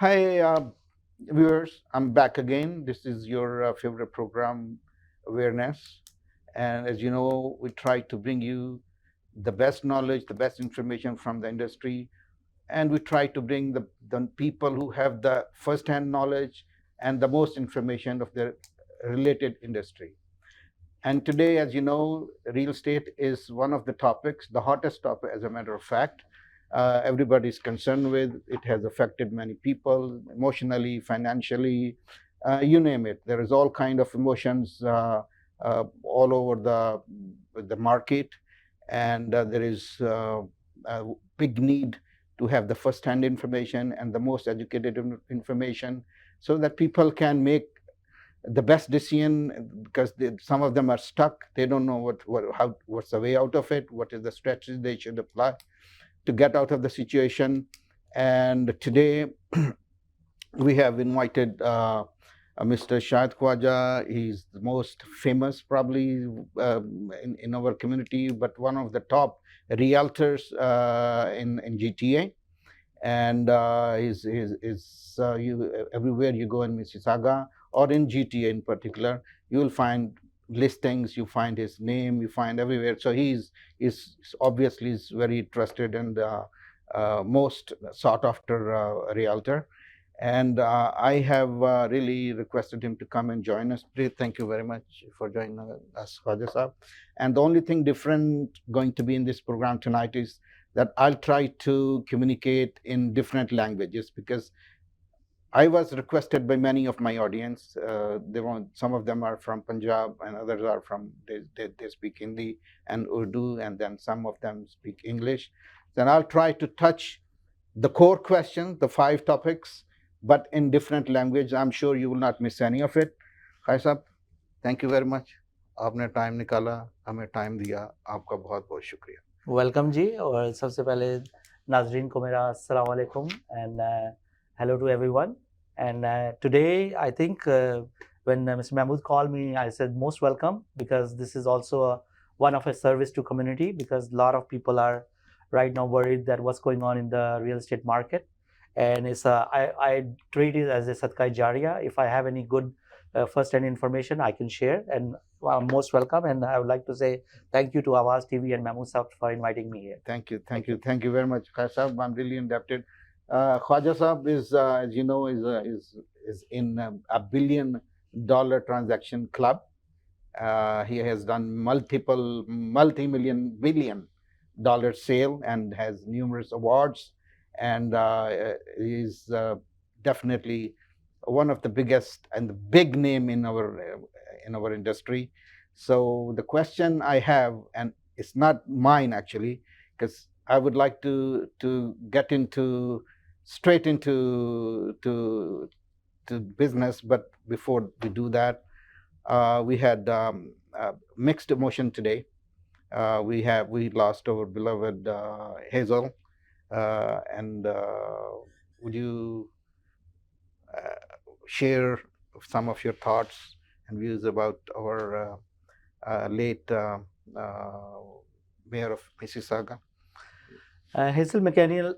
Hi, viewers. I'm back again. This is your favorite program, Awareness. And as you know, we try to bring you the best knowledge, the best information from the industry. And we try to bring the people who have the first hand knowledge and the most information of the related industry. And today, as you know, real estate is one of the topics, the hottest topic, as a matter of fact. Everybody is concerned with. It has affected many people emotionally, financially, you name it. There is all kind of emotions all over the market, and there is a big need to have the first-hand information and the most educated information, so that people can make the best decision, because some of them are stuck. They don't know what's the way out of it, what is the strategy they should apply to get out of the situation. And today we have invited Mr. Shahid Khawaja. He's the most famous, probably, in our community, but one of the top realtors in GTA. And everywhere you go in Mississauga or in GTA in particular, you will find listings, you find his name, you find everywhere. So he's obviously is very trusted and most sought after realtor. And I have really requested him to come and join us today. Thank you very much for joining us, Khawaja Saab. And the only thing different going to be in this program tonight is that I'll try to communicate in different languages, because I was requested by many of my audience. Some of them are from Punjab, and others are from they speak Hindi and Urdu, and then some of them speak English. Then I'll try to touch the core questions, the 5 topics, but in different language. I'm sure you will not miss any of it. Khai Sahab, thank you very much. आपने time निकाला, हमें time दिया, आपका बहुत बहुत शुक्रिया. Welcome जी. और सबसे पहले नाजरीन को मेरा अस्सलाम वालेकुम and hello to everyone. And today I think when Mr. Mahmood called me, I said most welcome, because this is also one of a service to community, because a lot of people are right now worried that what's going on in the real estate market. And I treat it as a sadqa jariya. If I have any good first-hand information, I can share, and most welcome. And I would like to say thank you to Awaz TV and Mahmood Saab for inviting me here. Thank you very much, Khai Sahab. I'm really indebted. Khwaja Saab is, as you know, is in a $1 billion transaction club. He has done multi-million, $1 billion sale, and has numerous awards, and he's definitely one of the biggest and the big name in our industry. So the question I have, and it's not mine actually, because I would like to get straight into business. But before we do that, we had mixed emotion today. We lost our beloved Hazel, and would you share some of your thoughts and views about our late mayor of Mississauga? Hazel McCanniel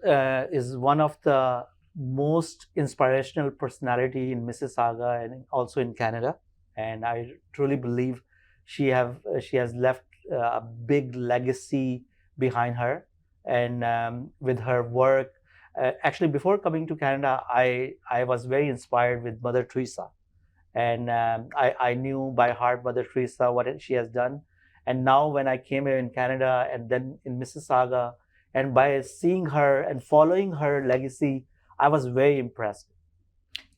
is one of the most inspirational personality in Mississauga and also in Canada, and I truly believe she has left a big legacy behind her. And with her work, actually before coming to Canada, I was very inspired with Mother Teresa, and I knew by heart Mother Teresa, what she has done. And now when I came here in Canada and then in Mississauga, and by seeing her and following her legacy, I was very impressed.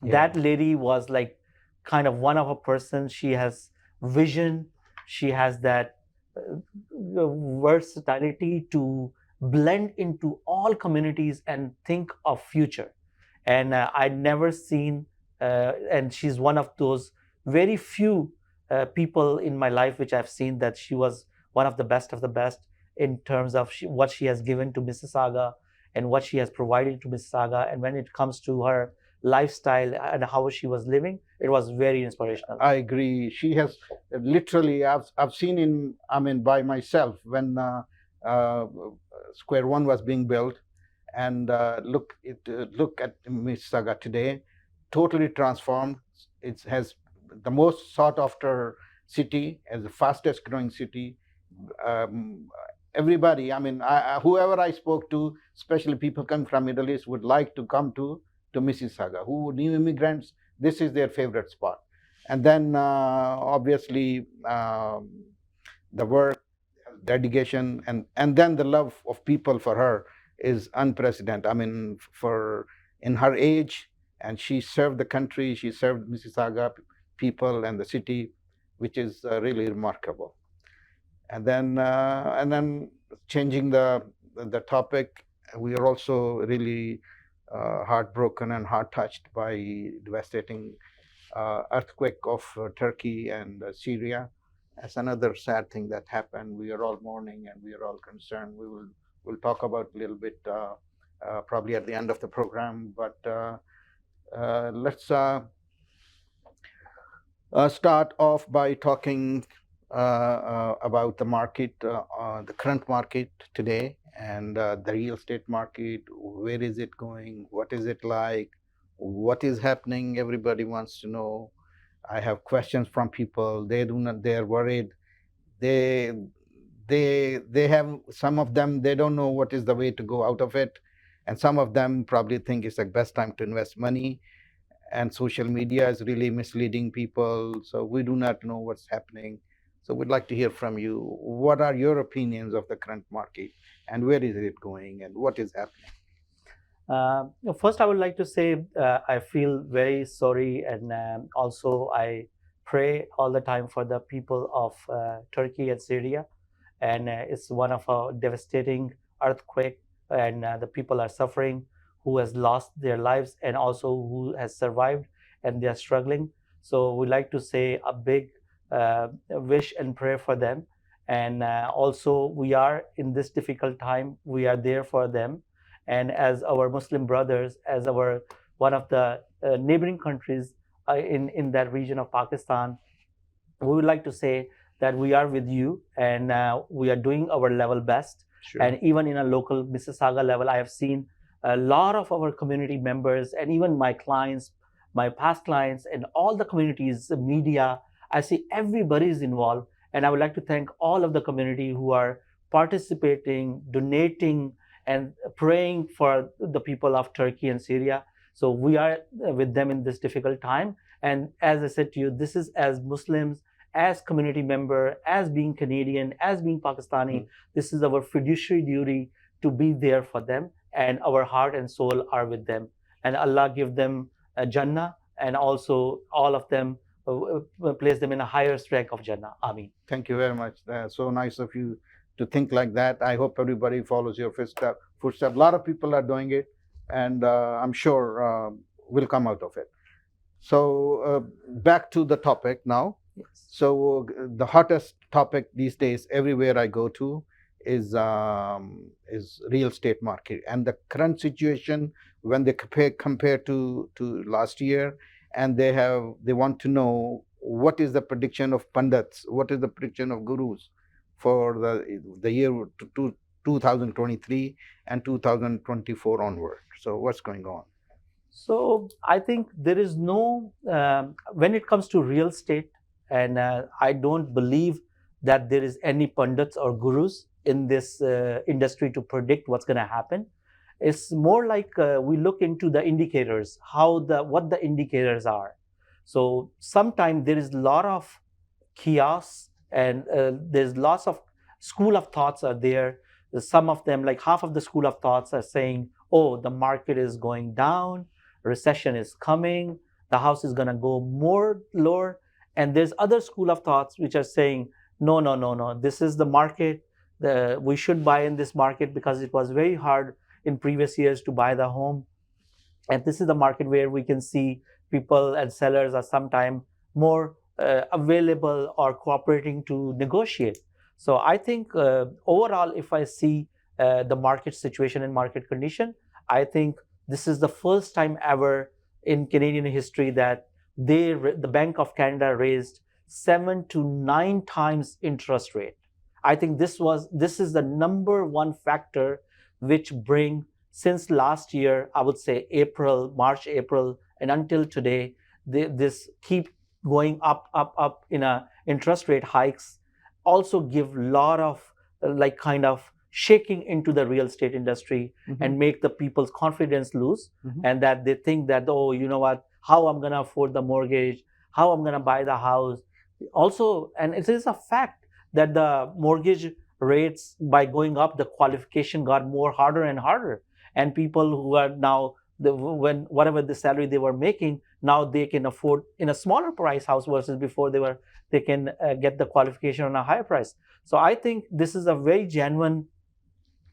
Yeah. That lady was like kind of one of a person. She has vision. She has that versatility to blend into all communities and think of future. And I'd never seen, and she's one of those very few people in my life which I've seen that she was one of the best in terms of what she has given to Mississauga and what she has provided to Mississauga. And when it comes to her lifestyle and how she was living, it was very inspirational. I agree. She has literally, I've seen by myself when Square One was being built, and look at Mississauga today, totally transformed. It has the most sought after city, as the fastest growing city. Um, Everybody, I mean, whoever I spoke to, especially people come from Middle East, would like to come to Mississauga. Who new immigrants, this is their favorite spot. And then obviously the work, dedication, and then the love of people for her is unprecedented. I mean, for in her age, and she served the country, she served Mississauga people and the city, which is really remarkable. And then changing the topic, we are also really heartbroken and heart touched by devastating earthquake of Turkey and Syria. As another sad thing that happened, we are all mourning and we are all concerned. We'll talk about a little bit probably at the end of the program, but let's start off by talking about the market, the current market today, and the real estate market. Where is it going? What is it like? What is happening? Everybody wants to know. I have questions from people. They do not. They are worried. They they have some of them. They don't know what is the way to go out of it, and some of them probably think it's the best time to invest money, and social media is really misleading people. So we do not know what's happening. So we'd like to hear from you. What are your opinions of the current market, and where is it going, and what is happening? First, I would like to say I feel very sorry, and also I pray all the time for the people of Turkey and Syria. And it's one of a devastating earthquake, and the people are suffering, who has lost their lives and also who has survived, and they are struggling. So we like to say a big wish and prayer for them. And also, we are in this difficult time, we are there for them. And as our Muslim brothers, as our one of the neighboring countries in that region of Pakistan, we would like to say that we are with you, and we are doing our level best. Sure. And even in a local Mississauga level, I have seen a lot of our community members and even my clients, my past clients, and all the communities, the media. I see everybody is involved, and I would like to thank all of the community who are participating, donating, and praying for the people of Turkey and Syria. So we are with them in this difficult time. And as I said to you, this is as Muslims, as community member, as being Canadian, as being Pakistani, this is our fiduciary duty to be there for them, and our heart and soul are with them. And Allah give them a Jannah, and also all of them place them in a higher rank of Jannah. Ameen. Thank you very much. That's so nice of you to think like that. I hope everybody follows your footstep. A lot of people are doing it, and I'm sure we'll come out of it. So back to the topic now. Yes. So the hottest topic these days, everywhere I go to, is real estate market, and the current situation when they compare to last year, and they want to know what is the prediction of pundits, what is the prediction of gurus for the year 2023 and 2024 onward. So what's going on? So I think there is no, when it comes to real estate, and I don't believe that there is any pundits or gurus in this industry to predict what's going to happen. It's more like we look into the indicators, what the indicators are. So sometimes there is a lot of chaos, and there's lots of school of thoughts are there. Some of them, like half of the school of thoughts, are saying, oh, the market is going down, recession is coming, the house is going to go more lower. And there's other school of thoughts which are saying, no, this is the market, we should buy in this market because it was very hard in previous years to buy the home, and this is the market where we can see people and sellers are sometimes more available or cooperating to negotiate. So I think overall, if I see the market situation and market condition, I think this is the first time ever in Canadian history that the Bank of Canada raised 7 to 9 times interest rate. I think this is the number one factor which bring since last year, I would say March, April, and until today, this keep going up in a interest rate hikes also give lot of like kind of shaking into the real estate industry and make the people's confidence lose, and that they think that, oh, you know what, how I'm going to afford the mortgage, how I'm going to buy the house also. And it is a fact that the mortgage rates, by going up, the qualification got more harder and harder, and people who are now when whatever the salary they were making, now they can afford in a smaller price house versus before they can get the qualification on a higher price. So I think this is a very genuine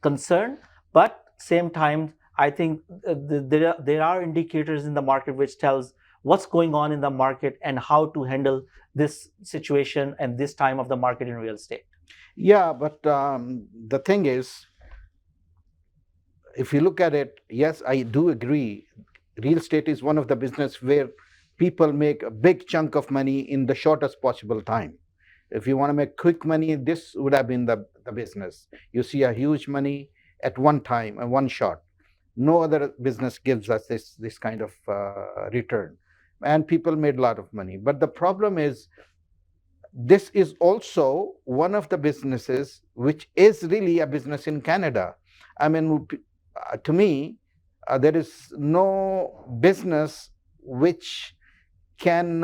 concern, but same time I think there are indicators in the market which tells what's going on in the market and how to handle this situation and this time of the market in real estate. Yeah, but the thing is, if you look at it, yes, I do agree. Real estate is one of the business where people make a big chunk of money in the shortest possible time. If you want to make quick money, this would have been the business. You see a huge money at one time and one shot. No other business gives us this kind of return. And people made a lot of money. But the problem is, this is also one of the businesses which is really a business in Canada. I mean, to me, there is no business which can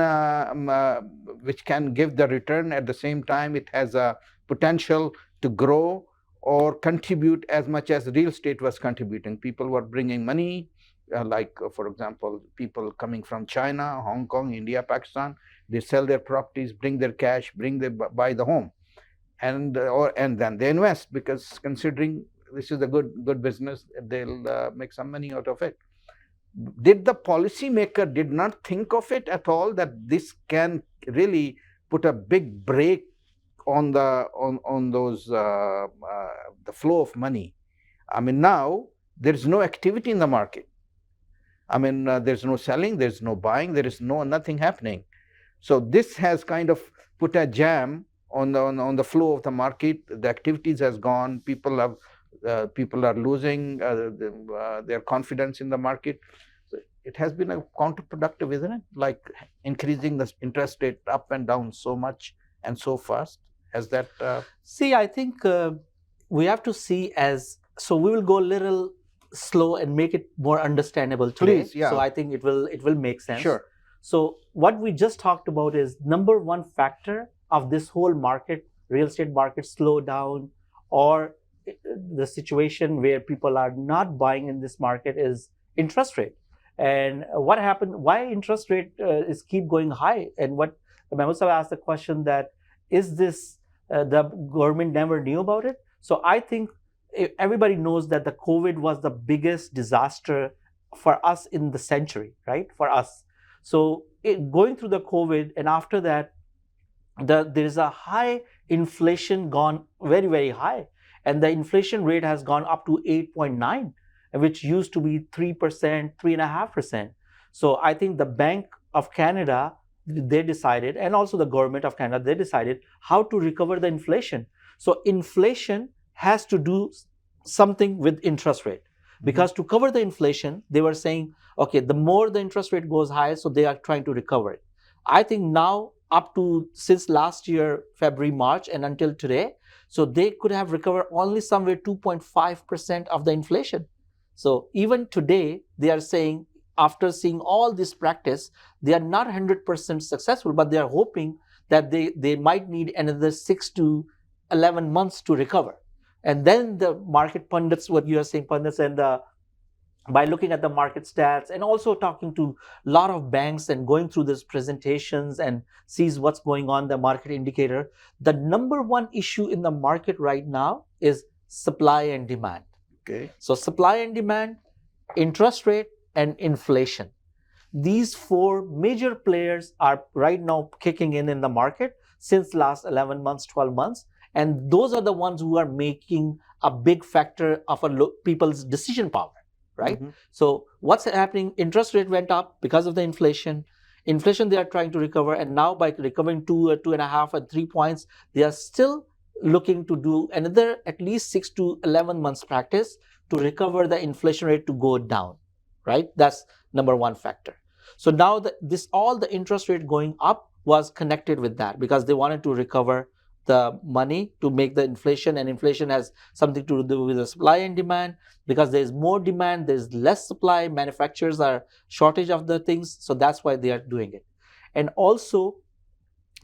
give the return at the same time it has a potential to grow or contribute as much as real estate was contributing. People were bringing money, for example, people coming from China, Hong Kong, India, Pakistan. They sell their properties, bring their cash, buy the home, and then they invest, because considering this is a good business, they'll make some money out of it. Did the policymaker did not think of it at all, that this can really put a big brake on those the flow of money? I mean, now there is no activity in the market. I mean, there's no selling, there's no buying, there is nothing happening. So this has kind of put a jam on the flow of the market. The activities has gone. People are losing their confidence in the market. So it has been a counterproductive, isn't it? Like increasing the interest rate up and down so much and so fast. Has that? See, I think we have to see so we will go a little slow and make it more understandable today. Please, yeah. So I think it will make sense. Sure. So what we just talked about is number one factor of this whole market, real estate market slow down, or the situation where people are not buying in this market, is interest rate. And what happened? Why interest rate is keep going high? And what Mahmood asked the question that, is this the government never knew about it? So I think everybody knows that the COVID was the biggest disaster for us in the century, right? For us. So going through the COVID, and after that, there is a high inflation gone very, very high. And the inflation rate has gone up to 8.9, which used to be 3%, 3.5%. So I think the Bank of Canada, they decided, and also the government of Canada, they decided how to recover the inflation. So inflation has to do something with interest rate. Because to cover the inflation, they were saying, okay, the more the interest rate goes high, so they are trying to recover it. I think now, up to since last year, February, March, and until today, so they could have recovered only somewhere 2.5% of the inflation. So even today, they are saying, after seeing all this practice, they are not 100% successful, but they are hoping that they might need another 6 to 11 months to recover. And then the market pundits, what you are saying, pundits, and by looking at the market stats and also talking to a lot of banks and going through these presentations and sees what's going on, the market indicator, the number one issue in the market right now is supply and demand. Okay. So supply and demand, interest rate, and inflation. These four major players are right now kicking in the market since last 11 months, 12 months. And those are the ones who are making a big factor of people's decision power, right? So what's happening? Interest rate went up because of the inflation. Inflation they are trying to recover, and now by recovering 2.5 and 3 points, they are still looking to do another at least 6 to 11 months practice to recover the inflation rate to go down, right? That's number one factor. So now all the interest rate going up was connected with that, because they wanted to recover the money to make the inflation, and inflation has something to do with the supply and demand. Because there's more demand, there's less supply, manufacturers are shortage of the things, so that's why they are doing it. And also,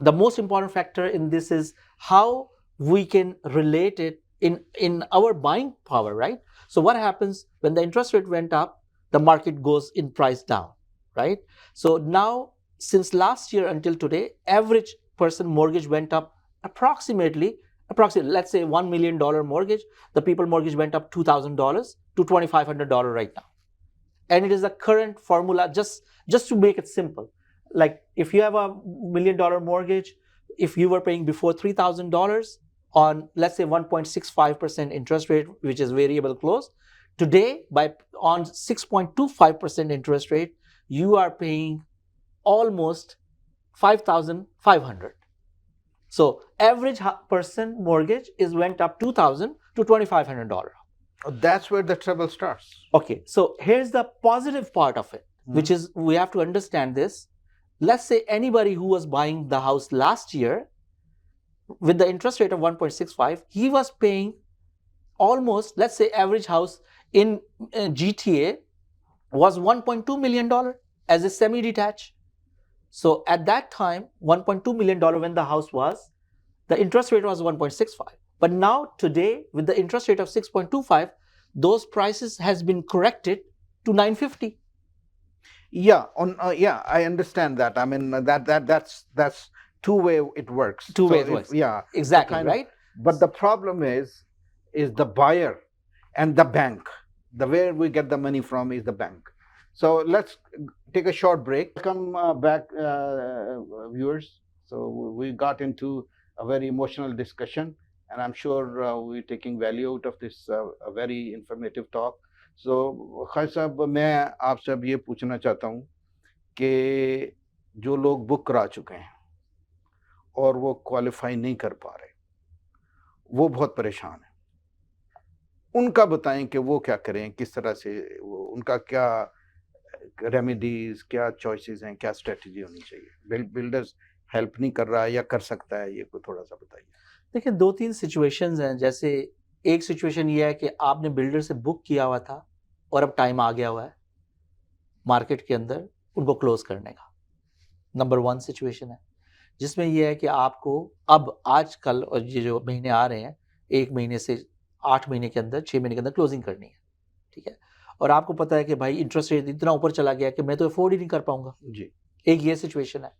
the most important factor in this is how we can relate it in our buying power, right? So what happens when the interest rate went up, the market goes in price down, right? So now, since last year until today, average person mortgage went up approximately, let's say $1 million mortgage, the people mortgage went up $2,000 to $2,500 right now. And it is the current formula, just to make it simple. Like if you have a $1 million mortgage, if you were paying before $3,000 on, let's say, 1.65% interest rate, which is variable close, today on 6.25% interest rate, you are paying almost $5,500. So average person mortgage went up $2,000 to $2,500. That's where the trouble starts. Okay, so here's the positive part of it, which is, we have to understand this. Let's say anybody who was buying the house last year with the interest rate of 1.65, he was paying almost, let's say average house in GTA was $1.2 million as a semi-detached. So at that time, $1.2 million when the house was, the interest rate was 1.65. But now today, with the interest rate of 6.25, those prices has been corrected to 950. Yeah, I understand that. I mean, that's two-way it works. Two-way it works. Yeah, exactly, right? But the problem is the buyer and the bank. The where we get the money from is the bank. So let's take a short break. Welcome back, viewers. So we got into a very emotional discussion, and I'm sure we're taking value out of this very informative talk. So Khan साहब, मैं आपसे अब ये पूछना चाहता हूँ कि जो लोग बुक करा चुके हैं और वो क्वालिफाई नहीं कर पा रहे, वो बहुत परेशान हैं, उनका बताएं कि वो क्या करें, किस तरह से उनका क्या रेमेडीज, क्या चॉइसेस हैं, क्या स्ट्रेटजी होनी चाहिए? बिल्डर्स हेल्प नहीं कर रहा है या कर सकता है, ये को थोड़ा सा बताइए. देखिए, 2-3 सिचुएशंस हैं. जैसे एक सिचुएशन ये है कि आपने बिल्डर से बुक किया हुआ था और अब टाइम आ गया हुआ है मार्केट के अंदर उनको क्लोज करने का. नंबर 1 सिचुएशन है, जिसमें ये है कि आपको अब आजकल और ये जो महीने आ रहे हैं, 1 महीने से 8 महीने के अंदर, 6 महीने के अंदर क्लोजिंग करनी है, ठीक है? और आपको पता है कि भाई इंटरेस्ट रेट इतना ऊपर चला गया कि मैं तो अफोर्ड ही नहीं कर पाऊंगा जी. एक ये सिचुएशन है.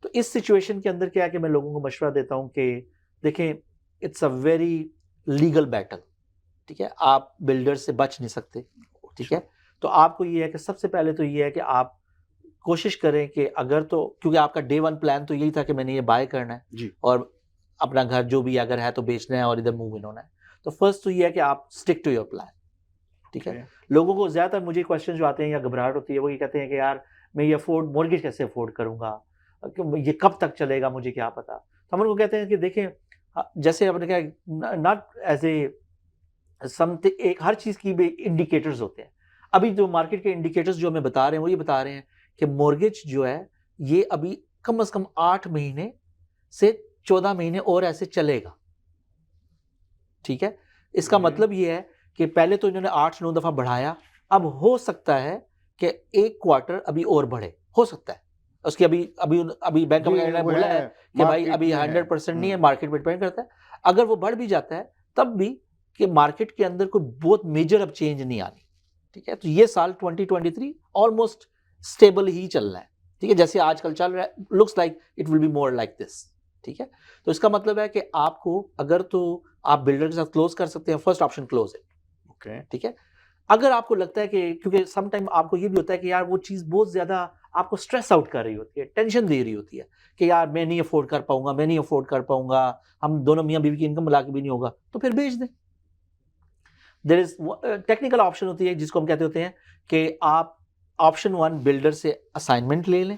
तो इस सिचुएशन के अंदर क्या है कि मैं लोगों को मशवरा देता हूं कि देखें, it's a very legal battle, ठीक है? आप बिल्डर से बच नहीं सकते, ठीक है? तो आपको ये है कि सबसे पहले तो ये है कि आप कोशिश करें कि अगर तो, क्योंकि आपका डे 1 प्लान तो यही था कि मैंने ये बाय करना है जी. और अपना घर जो भी अगर है तो बेचना है और इधर मूव इन होना है. तो फर्स्ट तो ये है कि आप स्टिक टू योर प्लान, ठीक है? लोगों को ज्यादातर मुझे क्वेश्चन जो आते हैं या घबराहट होती है, वो ये कहते हैं कि यार मैं ये मॉर्गेज कैसे अफोर्ड करूंगा, ये कब तक चलेगा, मुझे क्या पता. तो हम उनको कहते हैं कि देखें, जैसे आपने कहा, नॉट एज ए समथिंग, एक हर चीज की भी इंडिकेटर्स होते हैं. अभी जो मार्केट के इंडिकेटर्स जो हमें बता रहे हैं, वो ये बता रहे हैं कि मॉर्गेज जो है ये अभी कम से कम 8 महीने से 14 महीने और ऐसे चलेगा, ठीक है? इसका मतलब ये है कि पहले तो इन्होंने 8-9 दफा बढ़ाया, अब हो सकता है कि एक क्वार्टर अभी और बढ़े, हो सकता है. उसकी अभी बैंक ऑफ इंडिया ने बोला है कि भाई अभी 100% नहीं है, मार्केट पे डिपेंड करता है. अगर वो बढ़ भी जाता है तब भी कि मार्केट के अंदर कोई बहुत मेजर अब चेंज नहीं आनी, ठीक है? तो ये साल 2023 ऑलमोस्ट स्टेबल ही चल रहा है, ठीक है? जैसे आजकल चल रहा है, looks like it will be more like this, ठीक है? तो इसका मतलब है कि आपको अगर तो आप बिल्डर के साथ क्लोज कर सकते हैं, first option close it, okay, ठीक है? अगर आपको लगता है कि, क्योंकि सम टाइम आपको ये भी होता है कि यार वो चीज़ बहुत ज़्यादा आपको स्ट्रेस आउट कर रही होती है, टेंशन दे रही होती है कि यार मैं नहीं अफोर्ड कर पाऊंगा, मैं नहीं अफोर्ड कर पाऊंगा, हम दोनों मियाँ बीवी की इनकम मिला के भी नहीं होगा, तो फिर बेच दें. देयर इज टेक्निकल ऑप्शन होती है जिसको हम कहते होते हैं कि आप ऑप्शन 1 बिल्डर से असाइनमेंट ले लें.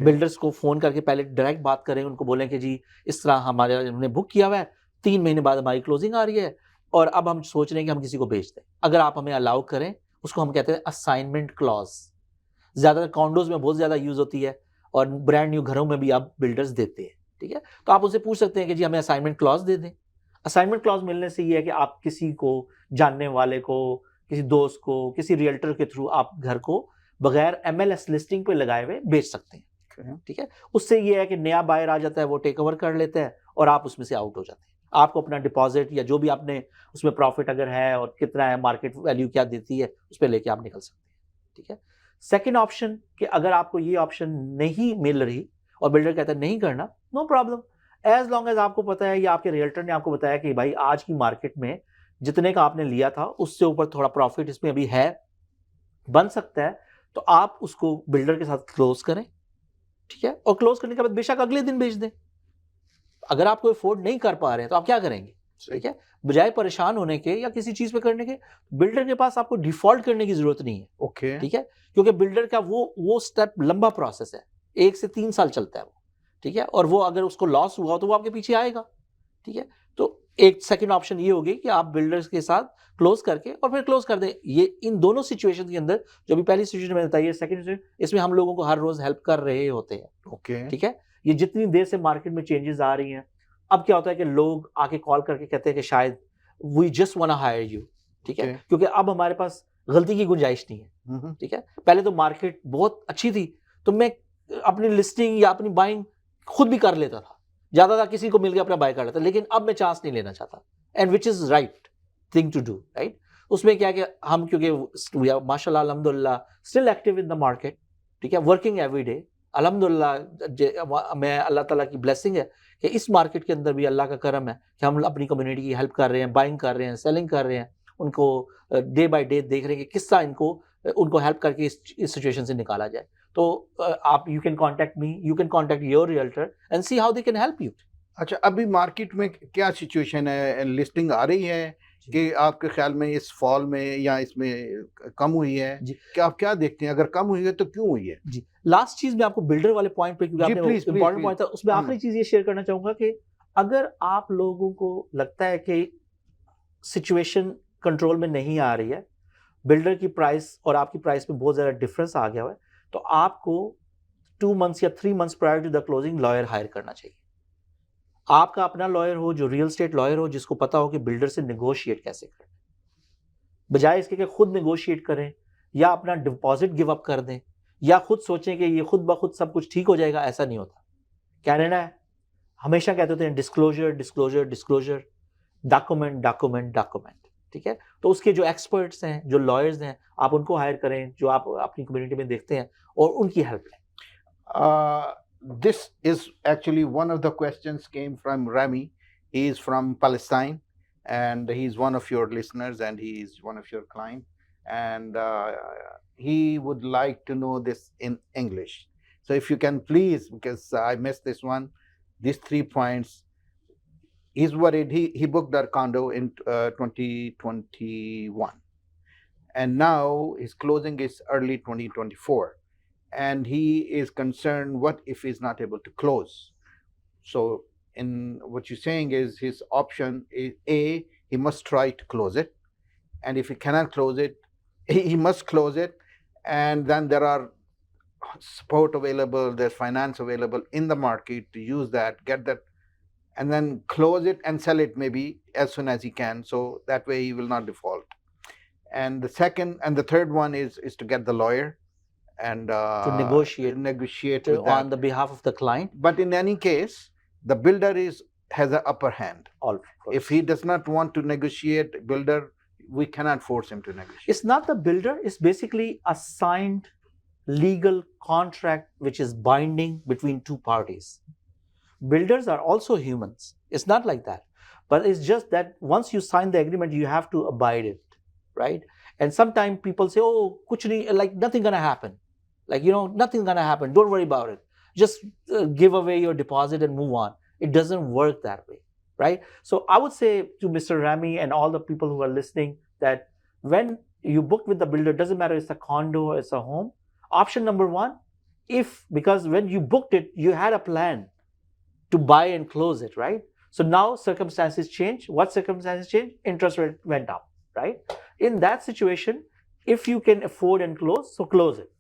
बिल्डर्स को फोन करके पहले डायरेक्ट बात करें, उनको बोलें कि जी इस तरह हमने बुक किया हुआ है, 3 مہینے بعد ہماری کلوزنگ آ رہی ہے اور اب ہم سوچ رہے ہیں کہ ہم کسی کو بیچ دیں. اگر آپ ہمیں الاؤ کریں, اس کو ہم کہتے ہیں اسائنمنٹ کلوز. زیادہ تر کانڈوز میں بہت زیادہ یوز ہوتی ہے اور برانڈ نیو گھروں میں بھی آپ بلڈرز دیتے ہیں, ٹھیک ہے. تو آپ اسے پوچھ سکتے ہیں کہ جی ہمیں اسائنمنٹ کلوز دے دیں. اسائنمنٹ کلوز ملنے سے یہ ہے کہ آپ کسی کو جاننے والے کو, کسی دوست کو, کسی ریئلٹر کے تھرو آپ گھر کو بغیر ایم ایل ایس لسٹنگ پہ لگائے ہوئے بیچ سکتے ہیں, ٹھیک ہے. اس سے یہ ہے کہ نیا بائر آ جاتا ہے, وہ ٹیک اوور کر لیتا ہے اور آپ اس میں سے آؤٹ ہو جاتے ہیں. آپ کو اپنا ڈپازٹ یا جو بھی آپ نے اس میں پروفٹ اگر ہے اور کتنا ہے, مارکیٹ ویلیو کیا دیتی ہے, اس پہ لے کے آپ نکل سکتے ہیں, ٹھیک ہے. سیکنڈ آپشن کہ اگر آپ کو یہ آپشن نہیں مل رہی اور بلڈر کہتا ہے نہیں کرنا, no problem, as long as آپ کو پتا ہے یا آپ کے ریئلٹر نے آپ کو بتایا کہ بھائی آج کی مارکیٹ میں جتنے کا آپ نے لیا تھا اس سے اوپر تھوڑا پروفٹ اس میں ابھی ہے, بن سکتا ہے, تو آپ اس کو بلڈر کے ساتھ کلوز کریں, ٹھیک ہے. اور کلوز کرنے کے بعد بے شک اگلے دن بیچ دیں. اگر آپ کو افورڈ نہیں کر پا رہے ہیں تو آپ کیا کریں گے, ٹھیک ہے. بجائے پریشان ہونے کے یا کسی چیز پہ کرنے کے, بلڈر کے پاس آپ کو ڈیفالٹ کرنے کی ضرورت نہیں ہے, اوکے, ٹھیک ہے. کیونکہ بلڈر کا وہ اسٹیپ لمبا پروسیس ہے, 1 سے 3 سال چلتا ہے وہ, ٹھیک ہے. اور وہ اگر اس کو لاس ہوا تو وہ آپ کے پیچھے آئے گا, ٹھیک ہے. تو ایک سیکنڈ آپشن یہ ہوگی کہ آپ بلڈرز کے ساتھ کلوز کر کے اور پھر کلوز کر دیں. یہ ان دونوں سچویشن کے اندر, جو بھی پہلی سچویشن میں بتائی ہے, سیکنڈ سچویشن, اس میں ہم لوگوں کو ہر روز ہیلپ کر رہے ہوتے ہیں, اوکے, ٹھیک ہے. یہ جتنی دیر سے مارکیٹ میں چینجز آ رہی ہیں, اب کیا ہوتا ہے کہ لوگ آ کے کال کر کے کہتے ہیں کہ شاید we just want hire you, ٹھیک ہے. کیونکہ اب ہمارے پاس غلطی کی گنجائش نہیں ہے, ٹھیک ہے. پہلے تو مارکیٹ بہت اچھی تھی تو میں اپنی لسٹنگ یا اپنی بائنگ خود بھی کر لیتا تھا, زیادہ تھا کسی کو مل کے اپنا بائی کر لیتا, لیکن اب میں چانس نہیں لینا چاہتا, and which is right thing to do, right. اس میں کیا کہ ہم کیونکہ ماشاء اللہ الحمد للہ still active in the market, ٹھیک ہے, ورکنگ ایوری ڈے, الحمد للہ. میں اللہ تعالیٰ کی بلیسنگ ہے کہ اس مارکیٹ کے اندر بھی اللہ کا کرم ہے کہ ہم اپنی کمیونٹی کی ہیلپ کر رہے ہیں, بائنگ کر رہے ہیں, سیلنگ کر رہے ہیں, ان کو ڈے بائی ڈے دیکھ رہے ہیں کہ کس طرح ان کو ہیلپ کر کے اس سچویشن سے نکالا جائے. تو آپ you can contact me, you can contact your realtor and see how they can help you. اچھا, ابھی مارکیٹ میں کیا سچویشن ہے, لسٹنگ آ رہی ہے کہ آپ کے خیال میں اس فال میں یا اس میں کم ہوئی ہے, کہ آپ کیا دیکھتے ہیں, اگر کم ہوئی ہے تو کیوں ہوئی ہے؟ جی, لاسٹ چیز میں آپ کو بلڈر والے پوائنٹ پہ, کیونکہ آپ نے امپورٹنٹ پوائنٹ تھا, اس میں آخری چیز یہ شیئر کرنا چاہوں گا کہ اگر آپ لوگوں کو لگتا ہے کہ سچویشن کنٹرول میں نہیں آ رہی ہے, بلڈر کی پرائس اور آپ کی پرائس میں بہت زیادہ ڈفرینس آ گیا ہوا ہے, تو آپ کو 2 months یا 3 months prior to the closing lawyer hire کرنا چاہیے. آپ کا اپنا لائر ہو, جو ریئل اسٹیٹ لائر ہو, جس کو پتا ہو کہ بلڈر سے نیگوشیٹ کیسے کریں, بجائے اس کے کہ خود نیگوشیٹ کریں یا اپنا ڈپازٹ گیو اپ کر دیں یا خود سوچیں کہ یہ خود بخود سب کچھ ٹھیک ہو جائے گا. ایسا نہیں ہوتا. کینیڈا ہے, ہمیشہ کہتے ہوتے ہیں disclosure disclosure disclosure, document document document, ٹھیک ہے. تو اس کے جو ایکسپرٹس ہیں, جو لائرز ہیں, آپ ان کو ہائر کریں جو آپ اپنی کمیونٹی میں دیکھتے ہیں اور ان کی ہیلپ لیں. This is actually one of the questions came from Rami. He is from Palestine and he is one of your listeners and he is one of your client, and he would like to know this in English. So if you can please, because I missed this one, these 3 points. He's worried. He booked our condo in 2021 and now his closing is early 2024. And he is concerned, what if he's not able to close? So in what you're saying is his option is A, he must try to close it, and if he cannot close it, he must close it, and then there are support available, there's finance available in the market to use that, get that, and then close it and sell it maybe as soon as he can, so that way he will not default. And the second and the third one is to get the lawyer and to negotiate with on the behalf of the client. But in any case, the builder has an upper hand. If he does not want to negotiate, builder, we cannot force him to negotiate. It's not the builder, it's basically a signed legal contract which is binding between two parties. Builders are also humans. It's not like that. But it's just that once you sign the agreement, you have to abide it, right? And sometimes people say, oh, kuch nahi, like nothing gonna happen. Like, nothing's gonna happen. Don't worry about it. Just give away your deposit and move on. It doesn't work that way, right? So I would say to Mr. Rami and all the people who are listening that when you book with the builder, doesn't matter it's a condo or it's a home, option number 1, because when you booked it, you had a plan to buy and close it, right? So now circumstances change. What circumstances change? Interest rate went up, right? In that situation, if you can afford and close, so close it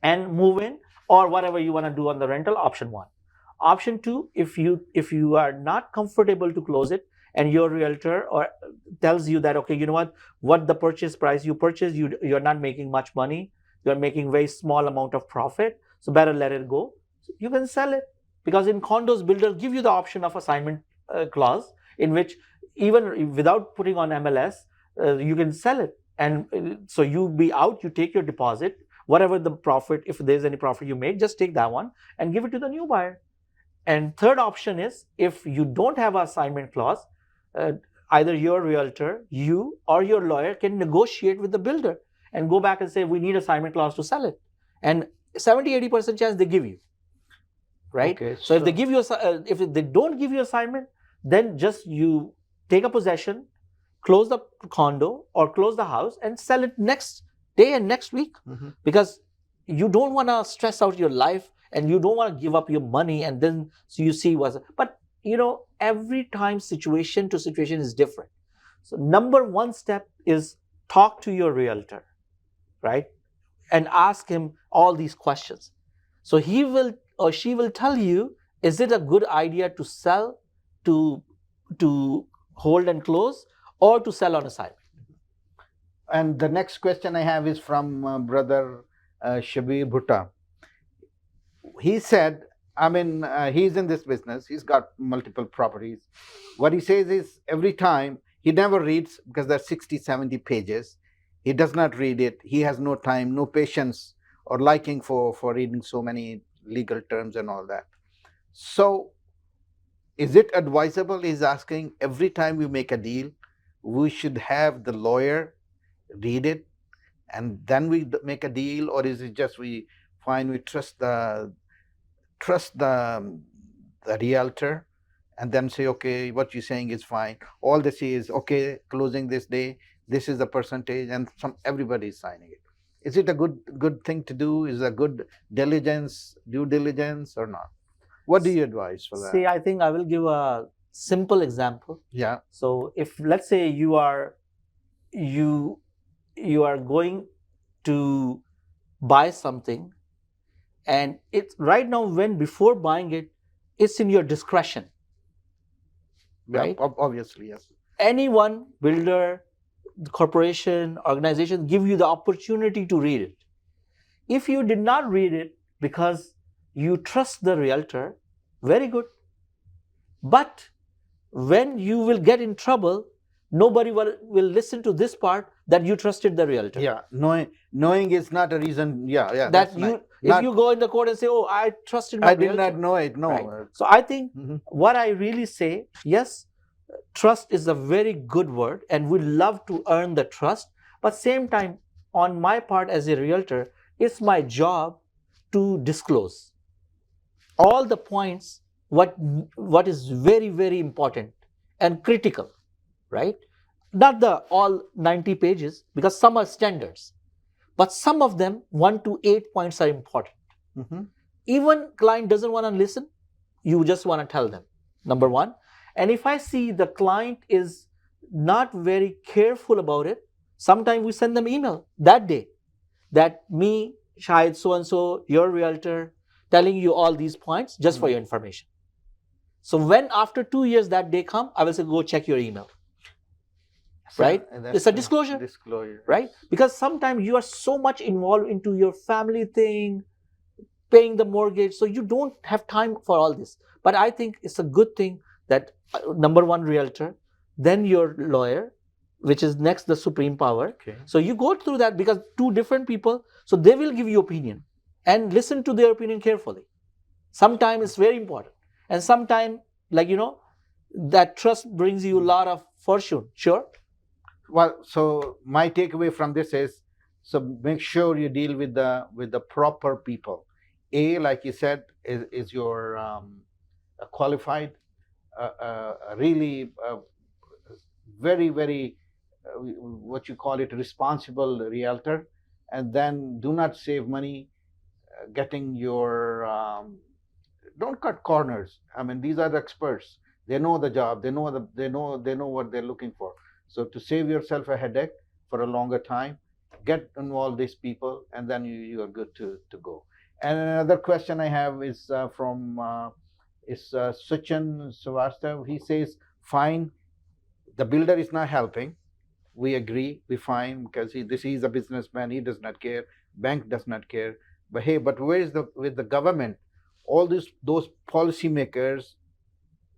and move in, or whatever you want to do on the rental. Option one. Option two, if you are not comfortable to close it, and your realtor or tells you that, okay, you know what the purchase price you purchase, you're not making much money, you're making very small amount of profit, so better let it go. You can sell it, because in condos, builders give you the option of assignment clause, in which even without putting on MLS, you can sell it, and so you be out, you take your deposit, whatever the profit, if there's any profit you make, just take that one and give it to the new buyer. And third option is, if you don't have an assignment clause, either your realtor, you, or your lawyer can negotiate with the builder and go back and say, we need assignment clause to sell it. And 70-80% chance they give you, right? Okay, so if they give you if they don't give you assignment, then just you take a possession, close the condo or close the house, and sell it next day and next week, because you don't want to stress out your life, and you don't want to give up your money, and then so you see what's. But every time situation to situation is different. So number one step is talk to your realtor, right, and ask him all these questions. So he will or she will tell you, is it a good idea to sell, to hold and close, or to sell on assignment? And the next question I have is from brother Shabir Bhutta. He said, he's in this business, he's got multiple properties. What he says is, every time he never reads, because there's 60-70 pages, he does not read it. He has no time, no patience or liking for reading so many legal terms and all that. So is it advisable, he's asking, every time we make a deal, we should have the lawyer read it and then we make a deal? Or is it just we trust the realtor and then say, okay, what you're saying is fine, all they say is, okay, closing this day, this is the percentage, and everybody is signing it? Is it a good thing to do? Is it a good due diligence or not? What do you advise for that? See, I think I will give a simple example. Yeah. So if, let's say, you are going to buy something, and it's right now, when before buying it, it's in your discretion, right? Yeah, obviously, yes. Anyone, builder, corporation, organization, give you the opportunity to read it. If you did not read it because you trust the realtor, very good. But when you will get in trouble, nobody will listen to this part, that you trusted the realtor. Yeah, knowing is not a reason. Yeah. That if you go in the court and say, oh, I trusted my realtor. I did not know it. No. Right. So I think what I really say, yes, trust is a very good word, and we love to earn the trust. But same time, on my part as a realtor, it's my job to disclose all the points, what is very, very important and critical, right? Not the all 90 pages, because some are standards, but some of them 1 to 8 points are important. Even client doesn't want to listen, you just want to tell them, number one. And if I see the client is not very careful about it, sometimes we send them email that day, that me, Shahid so-and-so, your realtor, telling you all these points just for your information. So when after 2 years that day come, I will say, go check your email. Right? It's a disclosure. Right? Because sometimes you are so much involved into your family thing, paying the mortgage, so you don't have time for all this. But I think it's a good thing that number one, realtor, then your lawyer, which is next the supreme power. Okay. So you go through that, because two different people, so they will give you opinion, and listen to their opinion carefully. Sometimes it's very important, and sometimes, that trust brings you a lot of fortune. Sure. Well, so my takeaway from this is, so make sure you deal with the proper people. Like you said, is your qualified, really very, very what you call it, responsible realtor, and then do not save money getting your don't cut corners. These are the experts. They know the job. They know what they're looking for. So to save yourself a headache for a longer time, get involved these people, and then you are good to go. And another question I have is from Sachin Srivastav. He says, fine, the builder is not helping. We agree, we fine, because he's a businessman. He does not care. Bank does not care. But hey, but where is with the government? All those policymakers,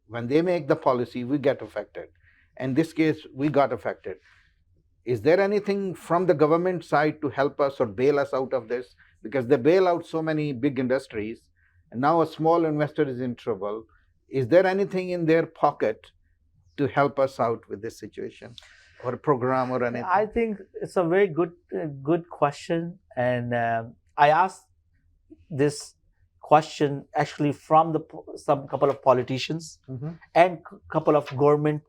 when they make the policy, we get affected. In this case, we got affected. Is there anything from the government side to help us or bail us out of this? Because they bail out so many big industries, and now a small investor is in trouble. Is there anything in their pocket to help us out with this situation, or a program or anything? I think it's a very good question, and I asked this question actually from some couple of politicians and couple of government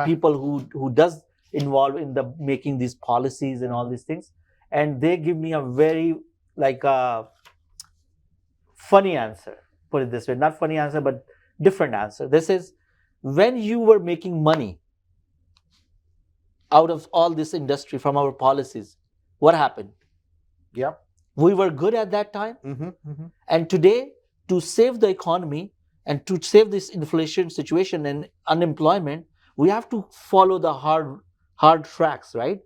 people who does involve in the making these policies and all these things, and they give me a very funny answer. Put it this way, not funny answer, but different answer. This is, when you were making money out of all this industry from our policies, what happened? Yep. We were good at that time. And today, to save the economy and to save this inflation situation and unemployment, we have to follow the hard tracks, right?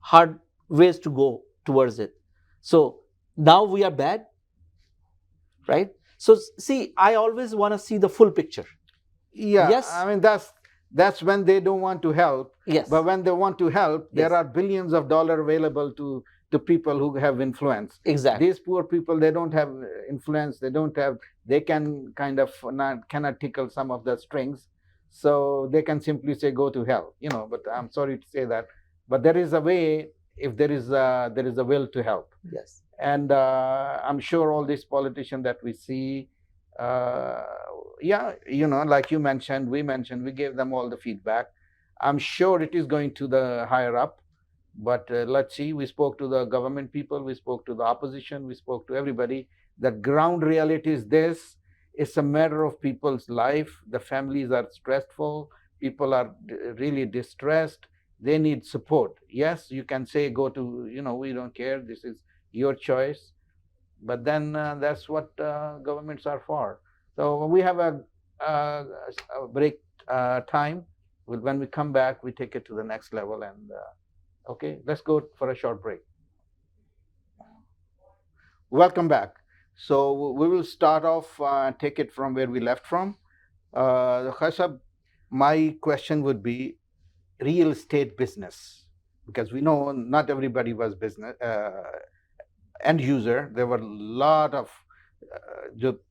Hard ways to go towards it. So now we are bad, right? So see, I always want to see the full picture. Yeah, Yes. I mean, that's when they don't want to help. Yes. But when they want to help, Yes. there are billions of dollars available to people who have influence. Exactly. These poor people, they don't have influence. They can kind of cannot tickle some of the strings. So they can simply say, go to hell, but I'm sorry to say that. But there is a way, if there is a will to help. Yes. And I'm sure all these politicians that we see, like you mentioned, we gave them all the feedback. I'm sure it is going to the higher up. But let's see, we spoke to the government people, we spoke to the opposition, we spoke to everybody. The ground reality is this. It's a matter of people's life. The families are stressful. People are really distressed. They need support. Yes, you can say, go to, we don't care. This is your choice. But then that's what governments are for. So we have a break time. When we come back, we take it to the next level. And okay, let's go for a short break. Welcome back. So we will start off, take it from where we left from. Khasab, my question would be real estate business, because we know not everybody was business end user. There were a lot of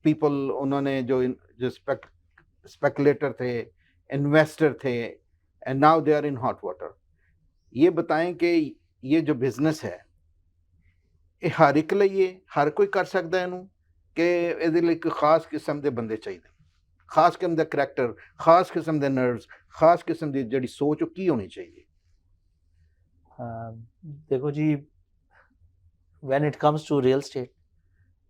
people, उन्होंने जो speculator थे, investor थे, and now they are in hot water. ये बताएं कि ये जो business है, ਇਹ ਹਰ ਇੱਕ ਲਈ ਹੈ, ਹਰ ਕੋਈ ਕਰ ਸਕਦਾ ਇਹਨੂੰ, ਕਿ ਇਹਦੇ ਲਈ ਕੋਈ ਖਾਸ ਕਿਸਮ ਦੇ ਬੰਦੇ ਚਾਹੀਦੇ, ਖਾਸ ਕਿਸਮ ਦਾ ਕਰੈਕਟਰ, ਖਾਸ ਕਿਸਮ ਦੇ ਨਰਵਸ, ਖਾਸ ਕਿਸਮ ਦੀ ਜਿਹੜੀ ਸੋਚ, ਉਹ ਕੀ ਹੋਣੀ ਚਾਹੀਦੀ? ਦੇਖੋ ਜੀ, when it comes to real estate,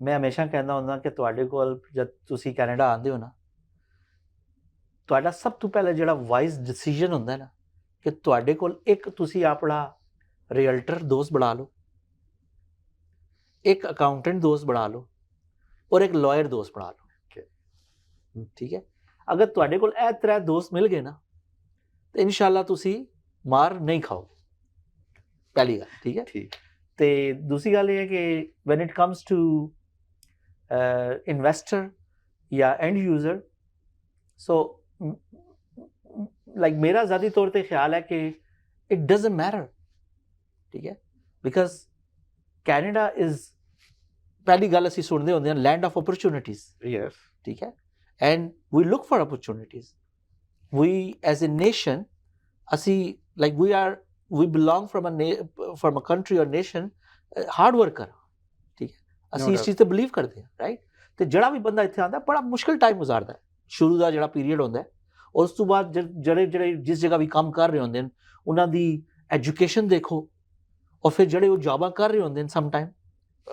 ਮੈਂ ਹਮੇਸ਼ਾ ਕਹਿੰਦਾ ਹੁੰਦਾ ਕਿ ਤੁਹਾਡੇ ਕੋਲ ਜਦ ਤੁਸੀਂ ਕੈਨੇਡਾ ਆਉਂਦੇ ਹੋ ਨਾ, ਤੁਹਾਡਾ ਸਭ ਤੋਂ ਪਹਿਲਾਂ ਜਿਹੜਾ ਵਾਈਜ਼ ਡਿਸੀਜਨ ਹੁੰਦਾ ਨਾ, ਕਿ ਤੁਹਾਡੇ ਕੋਲ ਇੱਕ ਤੁਸੀਂ ਆਪਣਾ ਰੀਅਲਟਰ ਦੋਸਤ ਬਣਾ ਲਓ, ਇੱਕ ਅਕਾਊਂਟੈਂਟ ਦੋਸਤ ਬਣਾ ਲਓ, ਔਰ ਇੱਕ ਲਾਇਰ ਦੋਸਤ ਬਣਾ ਲਓ। ਠੀਕ ਹੈ, ਅਗਰ ਤੁਹਾਡੇ ਕੋਲ ਇਹ ਤਰ੍ਹਾਂ ਦੋਸਤ ਮਿਲ ਗਏ ਨਾ, ਤੇ ਇਨਸ਼ਾਅੱਲਾ ਤੁਸੀਂ ਮਾਰ ਨਹੀਂ ਖਾਓਗੇ, ਪਹਿਲੀ ਗੱਲ। ਠੀਕ ਹੈ, ਠੀਕ। ਤੇ ਦੂਸਰੀ ਗੱਲ ਇਹ ਹੈ ਕਿ when it comes to investor ਜਾਂ end user, so like ਮੇਰਾ ਜ਼ਾਤੀ ਤੌਰ ਤੇ ਖਿਆਲ ਹੈ ਕਿ it doesn't matter, ਠੀਕ ਹੈ, because Canada is, ਪਹਿਲੀ ਗੱਲ ਅਸੀਂ ਸੁਣਦੇ ਹੁੰਦੇ ਹਾਂ, land of opportunities। Yes। ਠੀਕ ਹੈ, and we look for opportunities. We as a nation, ਅਸੀਂ like we belong from a country or nation, hard worker, ਠੀਕ ਹੈ, ਅਸੀਂ ਇਸ ਚੀਜ਼ ਤੇ ਬਲੀਵ ਕਰਦੇ ਹਾਂ, ਰਾਈਟ। ਤੇ ਜਿਹੜਾ ਵੀ ਬੰਦਾ ਇੱਥੇ ਆਉਂਦਾ ਬੜਾ ਮੁਸ਼ਕਿਲ ਟਾਈਮ ਗੁਜ਼ਾਰਦਾ, ਸ਼ੁਰੂ ਦਾ ਜਿਹੜਾ ਪੀਰੀਅਡ ਹੁੰਦਾ, ਔਰ ਉਸ ਤੋਂ ਬਾਅਦ ਜਿਹੜੇ ਜਿਸ ਜਗ੍ਹਾ ਵੀ ਕੰਮ ਕਰ ਰਹੇ ਹੁੰਦੇ ਨੇ, ਉਹਨਾਂ ਦੀ ਐਜੂਕੇਸ਼ਨ ਦੇਖੋ, ਔਰ ਫਿਰ ਜਿਹੜੇ ਉਹ ਜੌਬਾਂ ਕਰ ਰਹੇ ਹੁੰਦੇ ਨੇ ਸਮ ਟਾਈਮ,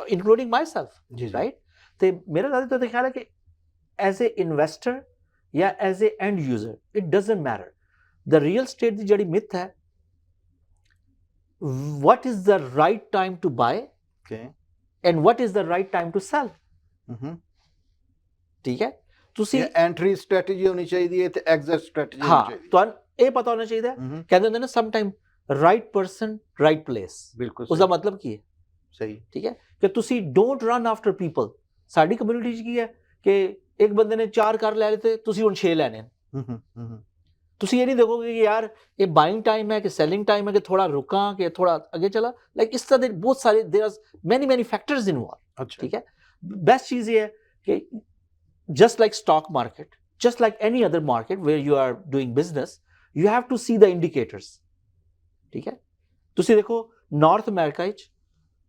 ਇਨਕਲੂਡਿੰਗ ਮਾਈ ਸੈਲਫ, ਰਾਈਟ। ਤੇ ਮੇਰਾ ਜ਼ਿਆਦਾ ਤਾਂ ਖਿਆਲ ਹੈ ਕਿ ਐਜ਼ ਏ ਇਨਵੈਸਟਰ ਜਾਂ as A and user, it doesn't matter. The real estate ਦੀ ਜਿਹੜੀ ਮਿਥ ਹੈ, what is the right time to buy Okay. and what is the right time to sell। ਠੀਕ ਹੈ, ਤੁਸੀਂ ਇਹ ਐਂਟਰੀ ਸਟ੍ਰੈਟਜੀ ਹੋਣੀ ਚਾਹੀਦੀ ਹੈ ਤੇ ਐਗਜ਼ਿਟ ਸਟ੍ਰੈਟਜੀ ਹੋਣੀ ਹਾਂ ਚਾਹੀਦੀ ਤੁਹਾਨੂੰ ਇਹ ਪਤਾ ਹੋਣਾ ਚਾਹੀਦਾ ਹੈ। ਹੈ। ਕਹਿੰਦੇ ਹੁੰਦੇ ਨਾ some time right person right place, ਬਿਲਕੁਲ ਉਸ ਦਾ ਮਤਲਬ ਕੀ ਹੈ? ਸਹੀ। ਠੀਕ ਹੈ, ਕਿ ਤੁਸੀਂ ਡੋਂਟ ਰਨ ਆਫਟਰ ਪੀਪਲ। ਸਾਡੀ ਕਮਿਊਨਿਟੀ 'ਚ ਕੀ ਹੈ ਕਿ ਇੱਕ ਬੰਦੇ ਨੇ 4 ਕਾਰ ਲੈ ਲਿੱਤੇ, ਤੁਸੀਂ ਹੁਣ 6 ਲੈਣੇ ਨੇ। ਤੁਸੀਂ ਇਹ ਨਹੀਂ ਦੇਖੋਗੇ ਕਿ ਯਾਰ ਇਹ ਬਾਇੰਗ ਟਾਈਮ ਹੈ ਕਿ ਸੈਲਿੰਗ ਟਾਈਮ ਹੈ ਕਿ ਥੋੜਾ ਰੁਕਾਂ ਕਿ ਥੋੜਾ ਅੱਗੇ ਚਲਾ। ਲਾਈਕ ਇਸ ਤਰ੍ਹਾਂ ਦੇ ਬਹੁਤ ਸਾਰੇ there are many factors involve. अच्छा। ठीक है, बेस्ट चीज ये है कि just like stock market, just like any other market where you are doing business, you have to see the indicators। ठीक है, ਤੁਸੀਂ ਦੇਖੋ ਨਾਰਥ ਅਮਰੀਕਾ ਵਿੱਚ,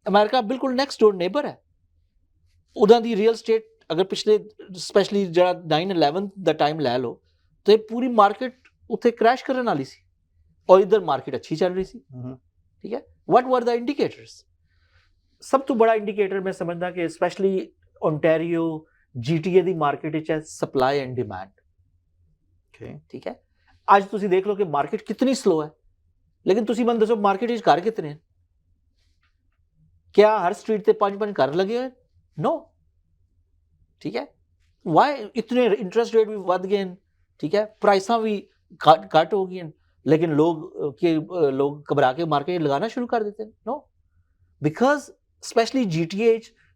ਅਮਰੀਕਾ ਬਿਲਕੁਲ ਨੈਕਸਟ ਡੋਰ ਨੇਬਰ ਹੈ। ਉਹਦਾ ਦੀ ਰੀਅਲ ਸਟੇਟ ਅਗਰ ਪਿਛਲੇ ਸਪੈਸ਼ਲੀ ਜਿਹੜਾ 9/11 ਦਾ ਟਾਈਮ ਲੈ ਲਓ ਤੇ ਪੂਰੀ ਮਾਰਕੀਟ ਉੱਥੇ ਕ੍ਰੈਸ਼ ਕਰਨ ਵਾਲੀ ਸੀ ਔਰ ਇਧਰ ਮਾਰਕੀਟ ਅੱਛੀ ਚੱਲ ਰਹੀ ਸੀ। ਠੀਕ ਹੈ, what were the indicators? ਸਭ ਤੋਂ ਬੜਾ ਇੰਡੀਕੇਟਰ ਮੈਂ ਸਮਝਦਾ ਕਿ ਸਪੈਸ਼ਲੀ ਓਨਟਾਰੀਓ GTA ਦੀ ਮਾਰਕੀਟ ਵਿੱਚ ਹੈ ਸਪਲਾਈ ਐਂਡ ਡਿਮਾਂਡ। ਠੀਕ ਹੈ, ਅੱਜ ਤੁਸੀਂ ਦੇਖ ਲਓ ਕਿ ਮਾਰਕੀਟ ਕਿਤਨੀ ਸਲੋ ਹੈ, ਲੇਕਿਨ ਤੁਸੀਂ ਮੈਨੂੰ ਦੱਸੋ ਮਾਰਕੀਟ ਵਿੱਚ ਘਰ ਕਿਤਨੇ ਹਨ? क्या हर स्ट्रीट ਤੇ 5-5 ਘਰ ਲੱਗੇ ਹੋਏ? नो। ਠੀਕ ਹੈ, ਵਾਈ ਇਤਨੇ ਇੰਟਰਸਟ ਰੇਟ ਵੀ ਵੱਧ ਗਏ ਹਨ। ਠੀਕ ਹੈ, ਪ੍ਰਾਈਸਾਂ ਵੀ ਘੱਟ ਹੋ ਗਈਆਂ, लेकिन लोग घबरा के मार्केट लगाना शुरू कर देते हैं। No, because specially GTA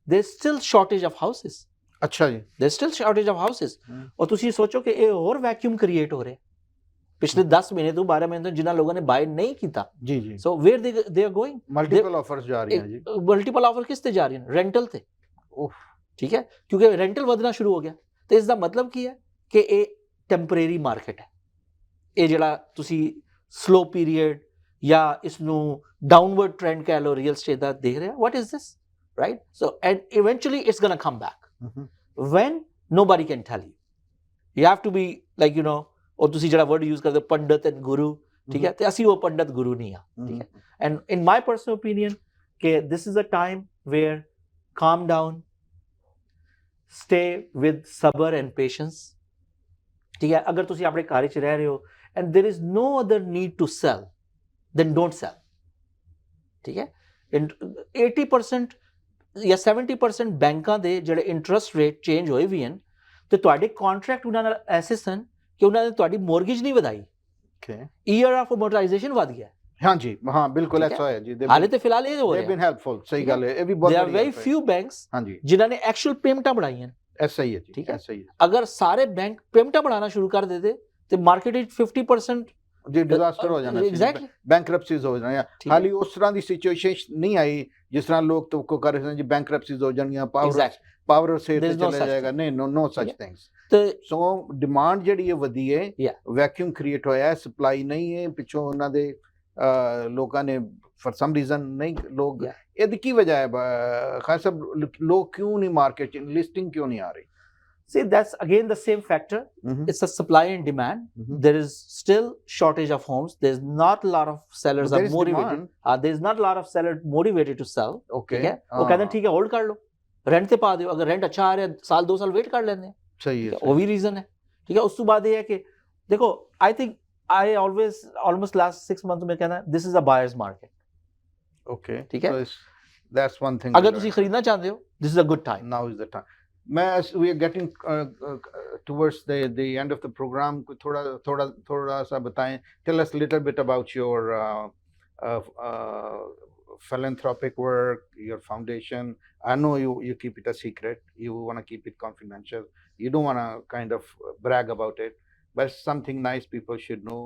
there still shortage of houses. अच्छा जी, there still shortage of houses. और ਤੁਸੀਂ ਸੋਚੋ ਕਿ ਇਹ ਹੋਰ ਵੈਕਿਊਮ ਕ੍ਰੀਏਟ ਹੋ ਰਿਹਾ ਪਿਛਲੇ 10 ਮਹੀਨੇ ਤੋਂ 12 ਮਹੀਨੇ ਤੋਂ ਜਿਨ੍ਹਾਂ ਲੋਕਾਂ ਨੇ ਬਾਏ ਨਹੀਂ ਕੀਤਾ। जी जी। So where they are going, multiple offers जा रही हैं जी। ਮਲਟੀਪਲ ਆਫਰ ਕਿਸ ਤੇ ਜਾ ਰਹੀ ਹਨ? ਰੈਂਟਲ ਤੇ। उफ। ਠੀਕ ਹੈ, ਕਿਉਂਕਿ ਰੈਂਟਲ ਵਧਣਾ ਸ਼ੁਰੂ ਹੋ ਗਿਆ। ਤੇ ਇਸ ਦਾ ਮਤਲਬ ਕੀ ਹੈ ਕਿ ਇਹ ਟੈਂਪਰੇਰੀ ਮਾਰਕੀਟ ਹੈ। ਇਹ ਜਿਹੜਾ ਤੁਸੀਂ ਸਲੋ ਪੀਰੀਅਡ ਜਾਂ ਇਸ ਨੂੰ ਡਾਊਨਵਰਡ ਟ੍ਰੈਂਡ ਕਹਿ ਲਓ ਰੀਅਲ ਸਟੇਟ ਦਾ ਦੇਖ ਰਿਹਾ, what is this, right? So and eventually it's going to come back when nobody can tell you। you have to be like, you know, or ਤੁਸੀਂ ਜਿਹੜਾ word use ਕਰਦੇ ਪੰਡਤ and ਗੁਰੂ। ਠੀਕ ਹੈ, ਤੇ ਅਸੀਂ ਉਹ ਪੰਡਤ ਗੁਰੂ ਨਹੀਂ ਆ। ਠੀਕ ਹੈ, and in my personal opinion ਕਿ this is a time where calm down, stay with sabr and patience। ਠੀਕ ਹੈ, ਅਗਰ ਤੁਸੀਂ ਆਪਣੇ ਘਰ 'ਚ ਰਹਿ ਰਹੇ ਹੋ and there is no other need to sell, then don't sell। ਠੀਕ ਹੈ, 80% ਜਾਂ 70% ਬੈਂਕਾਂ ਦੇ ਜਿਹੜੇ ਇੰਟਰਸਟ ਰੇਟ ਚੇਂਜ ਹੋਏ ਵੀ ਹਨ ਤੇ ਤੁਹਾਡੇ ਕੰਟਰੈਕਟ ਉਹਨਾਂ ਨਾਲ ਐਸੇ ਸਨ ਕਿ ਉਹਨਾਂ ਨੇ ਤੁਹਾਡੀ ਮੋਰਗੇਜ ਨਹੀਂ ਵਧਾਈ। ਈਅਰ ਆਫ ਅਮੋਰਟਾਈਜੇਸ਼ਨ ਵਧ ਗਿਆ। हाँ जी, हाँ बिल्कुल ऐसा है जी। ਹਾਲੇ ਤੇ ਫਿਲਹਾਲ ਇਹ ਹੋ ਰਿਹਾ। been helpful, सही ਗੱਲ ਹੈ। ਇਹ ਵੀ ਬਹੁਤ there are very few banks हाँ जी, ਜਿਨ੍ਹਾਂ ਨੇ ਐਕਚੁਅਲ ਪੇਮੈਂਟਾਂ ਬਣਾਈਆਂ। ऐसा ही है जी, ठीक है। ऐसा ही है ਅਗਰ ਸਾਰੇ ਬੈਂਕ ਪੇਮੈਂਟਾਂ ਬਣਾਉਣਾ ਸ਼ੁਰੂ ਕਰ ਦੇਦੇ ਤੇ ਮਾਰਕੀਟ ਵਿੱਚ 50% ਜੀ ਡਿਜ਼ਾਸਟਰ ਹੋ ਜਾਣਾ ਸੀ। ਐਗਜ਼ੈਕਟਲੀ ਬੈਂਕਰਪਸੀਜ਼ ਹੋ ਜਾਣੀਆਂ। ਹਾਲੀ ਉਸ ਤਰ੍ਹਾਂ ਦੀ ਸਿਚੁਏਸ਼ਨ ਨਹੀਂ ਆਈ ਜਿਸ ਤਰ੍ਹਾਂ ਲੋਕ ਤਵੱਕੋ ਕਰ ਰਹੇ ਸਨ ਜੀ ਬੈਂਕਰਪਸੀਜ਼ ਹੋ ਜਾਣਗੀਆਂ, ਪਾਵਰ ਸੇ ਤੇ ਚਲੇ ਜਾਏਗਾ। ਨਹੀਂ, ਨੋ ਸੱਚ ਥਿੰਗਸ। ਤੇ ਸੋ ਡਿਮਾਂਡ ਜਿਹੜੀ ਹੈ ਵਧੀ ਹੈ, Yeah. ਵੈਕਿਊਮ ਕ੍ਰੀਏਟ ਹੋਇਆ ਹੈ, ਸਪਲਾਈ ਨਹੀਂ ਹੈ ਪਿੱਛੋਂ ਉਹਨਾਂ ਦੇ ਲੋਕਾਂ ਨੇ ਫॉर ਸਮ ਰੀਜ਼ਨ ਨਹੀਂ ਲੋਕ। Yeah. ਇਹਦੀ ਕੀ ਵਜ੍ਹਾ ਹੈ ਖਾਨ ਸਾਹਿਬ, ਲੋਕ ਕਿਉਂ ਨਹੀਂ ਮਾਰਕੀਟ 'ਚ ਲਿਸਟਿੰਗ ਕਿਉਂ ਨਹੀਂ ਆ ਰਹੀ? see that's again the same factor। it's a supply and demand। there is still shortage of homes, there's not a lot of sellers But are there is motivated। demand। there's not a lot of sellers motivated to sell। Okay। ਠੀਕ ਹੈ, ਉਹ ਕਹਿੰਦੇ ਠੀਕ ਹੈ hold ਕਰ ਲਓ, rent ਤੇ ਪਾ ਦਿਓ, ਅਗਰ ਰੈਂਟ ਅੱਛਾ ਆ ਰਿਹਾ ਸਾਲ 2 ਸਾਲ ਵੇਟ ਕਰ ਲੈਂਦੇ ਆ। ਸਹੀ ਹੈ, ਉਹ ਵੀ ਰੀਜ਼ਨ ਹੈ। ਠੀਕ ਹੈ, ਉਸ ਤੋਂ ਬਾਅਦ ਇਹ ਹੈ ਕਿ ਦੇਖੋ I think I almost last 6 months में कहना this is a buyer's market। okay। ठीक है। So that's one thing। अगर ਤੁਸੀਂ ਖਰੀਦਣਾ ਚਾਹੁੰਦੇ ਹੋ this is a good time। now is the time। as we are getting towards the end of the program, थोड़ा सा बताएं, tell us a little bit about your philanthropic work, your foundation। I know you keep it a secret, you want to keep it confidential, you don't want to kind of brag about it, but it's something nice people should know,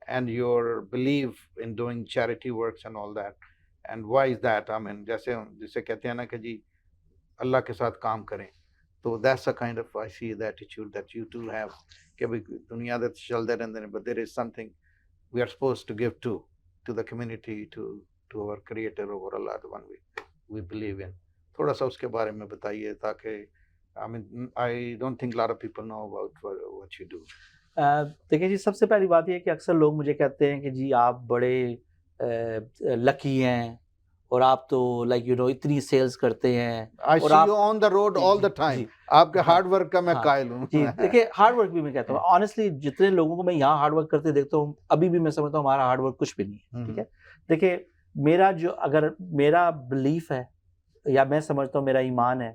and your belief in doing charity works and all that, and why is that? I mean, जैसे कहते हैं ना कि जी अल्लाह के साथ काम करें, तो that's a kind of I see the attitude that you too have कि भाई दुनिया दे चलते रहंदे ने, but there is something we are supposed to give to the community, to our creator, over Allah, the one we believe in। थोड़ा सा उसके बारे में बताइए ताकि I mean I don't think a lot of people know about what you do। देखिए जी, सबसे पहली बात यह है कि अक्सर लोग मुझे कहते हैं कि जी आप बड़े लकी हैं اور آپ تو لائک یو نو اتنی سیلز کرتے ہیں I اور see آپ you on the road all the time. جی آپ کے ہارڈ ورک کا میں ہاں قائل ہوں. جی دیکھیے ہارڈ ورک بھی میں کہتا ہوں آنیسٹلی جتنے لوگوں کو میں یہاں ہارڈ ورک کرتے دیکھتا ہوں ابھی بھی میں سمجھتا ہوں ہمارا ہارڈ ورک کچھ بھی نہیں ہے. ٹھیک ہے دیکھیے میرا جو اگر میرا بلیف ہے یا میں سمجھتا ہوں میرا ایمان ہے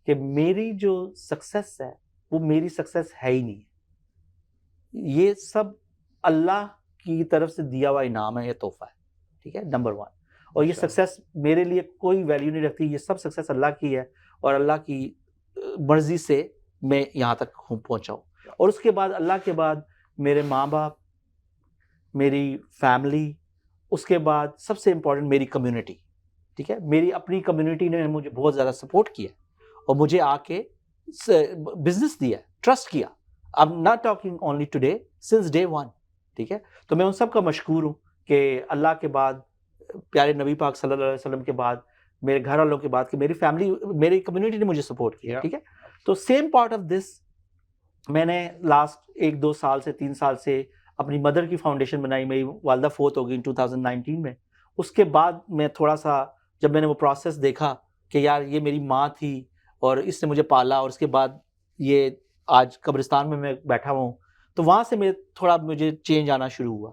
کہ میری جو سکسیس ہے وہ میری سکسیس ہے ہی نہیں ہے, یہ سب اللہ کی طرف سے دیا ہوا انعام ہے, یہ تحفہ ہے. ٹھیک ہے نمبر ون. اور یہ سکسیس میرے لیے کوئی ویلیو نہیں رکھتی, یہ سب سکسیس اللہ کی ہے اور اللہ کی مرضی سے میں یہاں تک پہنچا ہوں. اور اس کے بعد اللہ کے بعد میرے ماں باپ, میری فیملی, اس کے بعد سب سے امپورٹنٹ میری کمیونٹی. ٹھیک ہے میری اپنی کمیونٹی نے مجھے بہت زیادہ سپورٹ کیا اور مجھے آ کے بزنس دیا, ٹرسٹ کیا. I'm not talking only today, since day one. ٹھیک ہے تو میں ان سب کا مشکور ہوں کہ اللہ کے بعد پیارے نبی پاک صلی اللہ علیہ وسلم کے بعد میرے گھر والوں کے بعد کہ میری فیملی میری کمیونٹی نے مجھے سپورٹ کیا. ٹھیک ہے تو سیم پارٹ آف دس میں نے لاسٹ 1-2 سال سے 3 سال سے اپنی مدر کی فاؤنڈیشن بنائی. میری والدہ فوت ہو گئی 2019 میں. اس کے بعد میں تھوڑا سا جب میں نے وہ پروسیس دیکھا کہ یار یہ میری ماں تھی اور اس نے مجھے پالا اور اس کے بعد یہ آج قبرستان میں بیٹھا ہوں, تو وہاں سے مجھے چینج آنا شروع ہوا.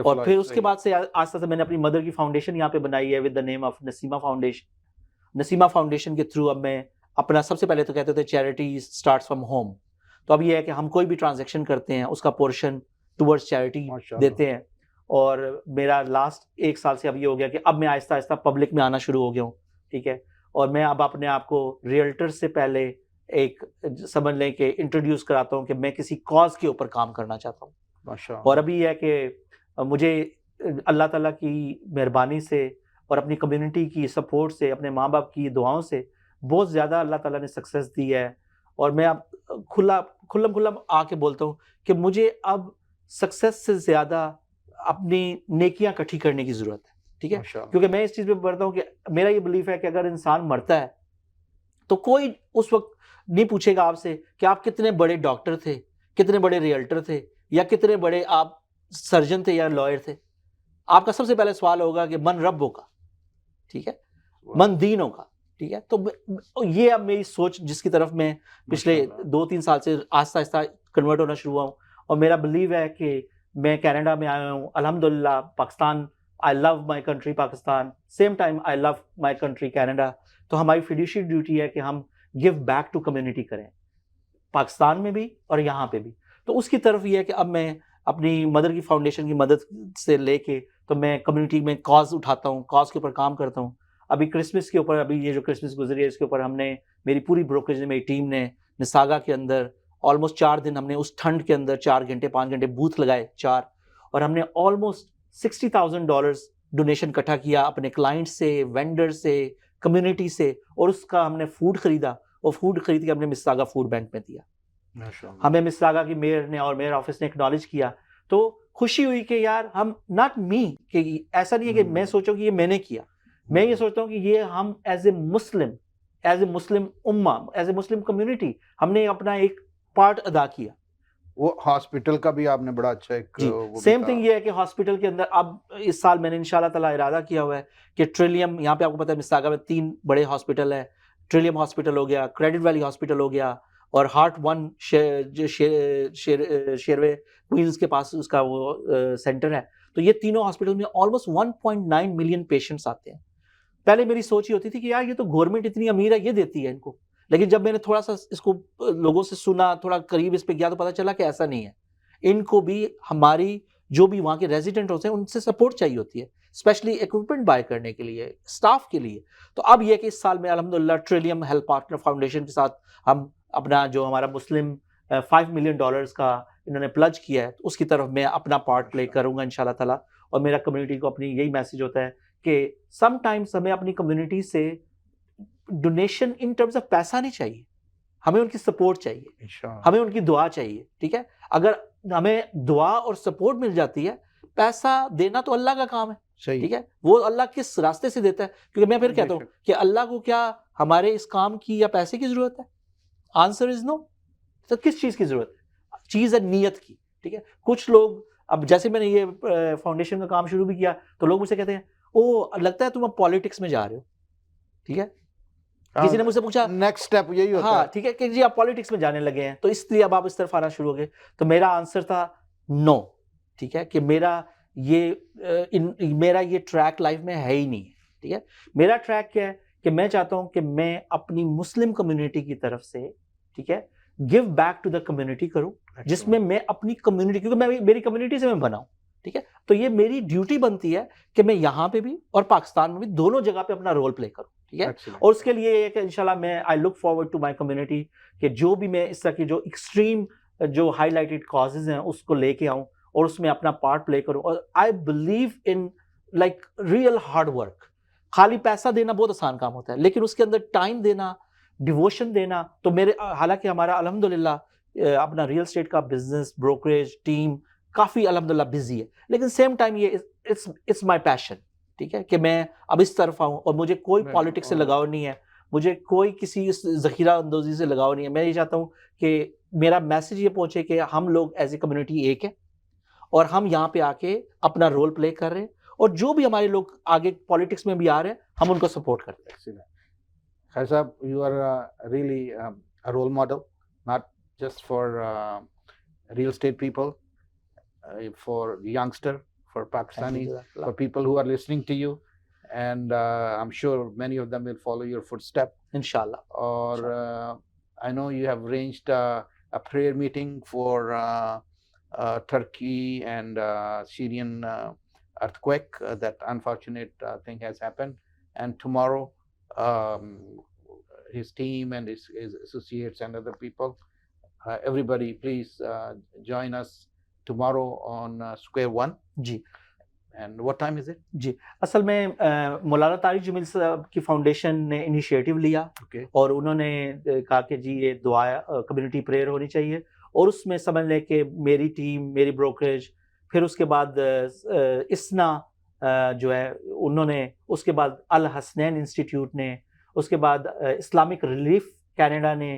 اور پھر اس کے بعد سے آہستہ سے میں نے اپنی مدر کی فاؤنڈیشن یہاں پہ بنائی ہے with the name of Nasima foundation. Nasima foundation کے تھرو اب میں اپنا سب سے پہلے تو کہتے تھے چیریٹی اسٹارٹس فرام ہوم, تو اب یہ ہے کہ ہم کوئی بھی ٹرانزیکشن کرتے ہیں اس کا پورشن ٹورڈز چیریٹی دیتے ہیں. اور میرا لاسٹ 1 سال سے اب یہ ہو گیا کہ اب میں آہستہ آہستہ پبلک میں آنا شروع ہو گیا ہوں. ٹھیک ہے اور میں اب اپنے آپ کو ریئلٹر سے پہلے ایک سمجھ لیں کہ انٹروڈیوس کراتا ہوں کہ میں کسی کاز کے اوپر کام کرنا چاہتا ہوں. اور ابھی یہ ہے کہ مجھے اللہ تعالیٰ کی مہربانی سے اور اپنی کمیونٹی کی سپورٹ سے اپنے ماں باپ کی دعاؤں سے بہت زیادہ اللہ تعالیٰ نے سکسیس دی ہے. اور میں اب کھلم آ کے بولتا ہوں کہ مجھے اب سکسیس سے زیادہ اپنی نیکیاں اکٹھی کرنے کی ضرورت ہے. ٹھیک ہے کیونکہ میں اس چیز پہ پڑھتا ہوں کہ میرا یہ بلیف ہے کہ اگر انسان مرتا ہے تو کوئی اس وقت نہیں پوچھے گا آپ سے کہ آپ کتنے بڑے ڈاکٹر تھے, کتنے بڑے ریئلٹر تھے, یا کتنے بڑے آپ سرجن تھے یا لائر تھے. آپ کا سب سے پہلے سوال ہوگا کہ من ربوں کا, ٹھیک ہے, من دینوں کا. ٹھیک ہے تو یہ اب میری سوچ جس کی طرف میں پچھلے 2-3 سال سے آہستہ آہستہ کنورٹ ہونا شروع ہوا ہوں. اور میرا بلیو ہے کہ میں کینیڈا میں آیا ہوں الحمدللہ. Pakistan, I love my country Pakistan, same time I love my country Canada. تو ہماری فیڈیشری ڈیوٹی ہے کہ ہم گیو بیک ٹو کمیونٹی کریں, پاکستان میں بھی اور یہاں پہ بھی. تو اس کی طرف یہ ہے کہ اب میں اپنی مدر کی فاؤنڈیشن کی مدد سے لے کے تو میں کمیونٹی میں کاز اٹھاتا ہوں, کاز کے اوپر کام کرتا ہوں. ابھی کرسمس کے اوپر, ابھی یہ جو کرسمس گزری ہے اس کے اوپر ہم نے, میری پوری بروکریج نے, میری ٹیم نے مساگا کے اندر آلموسٹ 4 دن ہم نے اس ٹھنڈ کے اندر 4 گھنٹے 5 گھنٹے بوتھ لگائے 4, اور ہم نے آلموسٹ $60,000 ڈونیشن اکٹھا کیا اپنے کلائنٹ سے, وینڈر سے, کمیونٹی سے. اور اس کا ہم نے فوڈ خریدا اور فوڈ خرید کے ہم نے مساگا فوڈ بینک میں دیا. ہمیں مساگا کی میئر نے اور میئر آفس نے ایکنالج کیا. تو خوشی ہوئی کہ یار ہم ناٹ می, کہ ایسا نہیں ہے کہ میں سوچوں کہ یہ میں نے کیا, میں یہ سوچتا ہوں کہ یہ ہم ایز اے مسلم امہ, ایز اے مسلم کمیونٹی ہم نے اپنا ایک پارٹ ادا کیا. وہ ہاسپٹل کا بھی آپ نے بڑا اچھا ایک جی سیم تھنگ یہ ہے کہ ہاسپٹل کے اندر اب اس سال میں نے انشاءاللہ تعالیٰ ارادہ کیا ہوا ہے کہ ٹریلیم, یہاں پہ آپ کو پتہ ہے مساگا میں 3 بڑے ہاسپٹل ہیں, ٹریلیم ہاسپٹل ہو گیا, کریڈٹ ویلی ہاسپٹل ہو گیا, اور ہارٹ 1 شیروے کوئنز کے پاس اس کا وہ سینٹر ہے. تو یہ تینوں ہاسپٹل میں آلموسٹ 1.9 ملین پیشنٹس آتے ہیں. پہلے میری سوچ یہ ہوتی تھی کہ یار یہ تو گورنمنٹ اتنی امیر ہے, یہ دیتی ہے ان کو. لیکن جب میں نے تھوڑا سا اس کو لوگوں سے سنا, تھوڑا قریب اس پہ گیا, تو پتا چلا کہ ایسا نہیں ہے. ان کو بھی ہماری جو بھی وہاں کے ریزیڈنٹ ہوتے ہیں ان سے سپورٹ چاہیے ہوتی ہے, اسپیشلی ایکوپمنٹ بائی کرنے کے لیے, اسٹاف کے لیے. تو اب یہ کہ اس سال میں الحمدللہ ٹریلیم ہیلتھ پارٹنر فاؤنڈیشن کے ساتھ ہم اپنا جو ہمارا مسلم $5 ملین کا انہوں نے پلج کیا ہے, اس کی طرف میں اپنا پارٹ پلے کروں گا انشاءاللہ تعالیٰ. اور میرا کمیونٹی کو اپنی یہی میسج ہوتا ہے کہ سم ٹائمز ہمیں اپنی کمیونٹی سے ڈونیشن ان ٹرمز آف پیسہ نہیں چاہیے, ہمیں ان کی سپورٹ چاہیے, ہمیں ان کی دعا چاہیے. ٹھیک ہے, اگر ہمیں دعا اور سپورٹ مل جاتی ہے, پیسہ دینا تو اللہ کا کام ہے. ٹھیک ہے, وہ اللہ کس راستے سے دیتا ہے, کیونکہ میں پھر کہتا ہوں کہ اللہ کو کیا ہمارے اس کام کی یا پیسے کی ضرورت ہے؟ آنسر از نو. تو کس چیز کی ضرورت ہے؟ چیز ہے نیت کی. ٹھیک ہے, کچھ لوگ اب جیسے میں نے یہ فاؤنڈیشن کا کام شروع بھی کیا تو لوگ مجھ سے کہتے ہیں وہ لگتا ہے تم اب پالیٹکس میں جا رہے ہو, ٹھیک ہے, کسی نے مجھ سے پوچھا نیکسٹ اسٹیپ یہی ہوتا ہاں ہے. ٹھیک ہے کہ جی آپ پالیٹکس میں جانے لگے ہیں تو اس لیے اب آپ اس طرف آنا شروع ہو گئے. تو میرا آنسر تھا نو, ٹھیک ہے, کہ میرا یہ ٹریک لائف میں ہے ہی نہیں ہے, ٹھیک ہے. میرا ٹریک کیا ہے کہ میں چاہتا ہوں کہ میں اپنی مسلم کمیونٹی کی طرف سے, ٹھیک ہے, give back to the community کروں, جس میں میں اپنی کمیونٹی, کیونکہ میں میری کمیونٹی سے میں بنا ہوں, ٹھیک ہے, تو یہ میری ڈیوٹی بنتی ہے کہ میں یہاں پہ بھی اور پاکستان میں بھی دونوں جگہ پہ اپنا رول پلے کروں, ٹھیک ہے. اور اس کے لیے یہ کہ انشاءاللہ میں I look forward to my community کہ جو بھی میں اس طرح کی جو ایکسٹریم جو ہائی لائٹڈ کازز ہیں اس کو لے کے آؤں اور اس میں اپنا پارٹ پلے کروں. اور I believe in like real hard work. خالی پیسہ دینا بہت آسان کام ہوتا ہے, لیکن اس کے اندر ٹائم دینا, ڈیووشن دینا, تو میرے حالانکہ ہمارا الحمدللہ اپنا ریئل اسٹیٹ کا بزنس بروکریج ٹیم کافی الحمدللہ بزی ہے, لیکن سیم ٹائم یہ اٹس مائی پیشن, ٹھیک ہے, کہ میں اب اس طرف آؤں اور مجھے کوئی پالیٹکس سے لگاؤ نہیں ہے, مجھے کوئی کسی ذخیرہ اندوزی سے لگاؤ نہیں ہے. میں یہ چاہتا ہوں کہ میرا میسج یہ پہنچے کہ ہم لوگ ایز اے کمیونٹی ایک ہے اور ہم یہاں پہ آ کے اپنا رول پلے کر رہے ہیں, اور جو بھی ہمارے لوگ آگے پالیٹکس میں بھی آ رہے ہیں ہم ان کو سپورٹ کرتے ہیں. خیر صاحب, you are really a role model, not just for real estate people, for youngster, for Pakistanis, for people who are listening to you, and I'm sure many of them will follow your footstep. Inshallah. Or I know you have arranged a prayer meeting for Turkey and Syrian earthquake. That unfortunate thing has happened, and tomorrow his team and his associates and other people, everybody please join us tomorrow on Square One. G. And what time is it? جی, اصل میں مولانا طارق جمیل صاحب کی foundation نے initiative لیا, اور انہوں نے کہا کہ جی یہ دعا کمیونٹی پریئر ہونی چاہیے, اور اس میں سمجھ لیں کہ میری ٹیم, میری بروکریج, پھر اس کے بعد اسنا جو ہے انہوں نے, اس کے بعد الحسنین انسٹیٹیوٹ نے, اس کے بعد اسلامک ریلیف کینیڈا نے,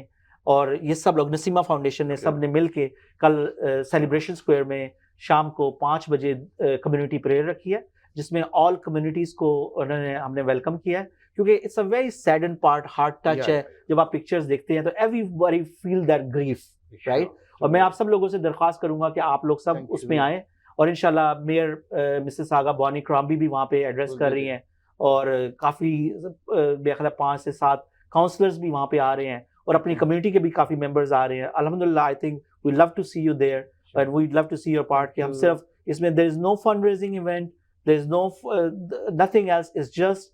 اور یہ سب لوگ, نسیمہ فاؤنڈیشن نے, سب نے مل کے کل سیلیبریشن اسکوائر میں شام کو 5 بجے کمیونٹی پریئر رکھی ہے, جس میں آل کمیونٹیز کو ہم نے ویلکم کیا ہے, کیونکہ it's a very sudden part, heart touch ہے. جب آپ پکچرز دیکھتے ہیں تو everybody feel that grief, right. اور میں آپ سب لوگوں سے درخواست کروں گا کہ آپ لوگ سب اس میں آئیں, اور انشاءاللہ میئر مسز آغا بونی کرامبی بھی وہاں پہ ایڈریس کر رہی ہیں, اور کافی بے خیال 5 سے 7 کاؤنسلرز بھی وہاں پہ آ رہے ہیں, اور اپنی کمیونٹی کے بھی کافی ممبرز آ رہے ہیں. الحمدللہ I think we love to see you there, and we'd love to see your part. کہ ہم صرف اس میں there is no fundraising event, there is no nothing else, it's just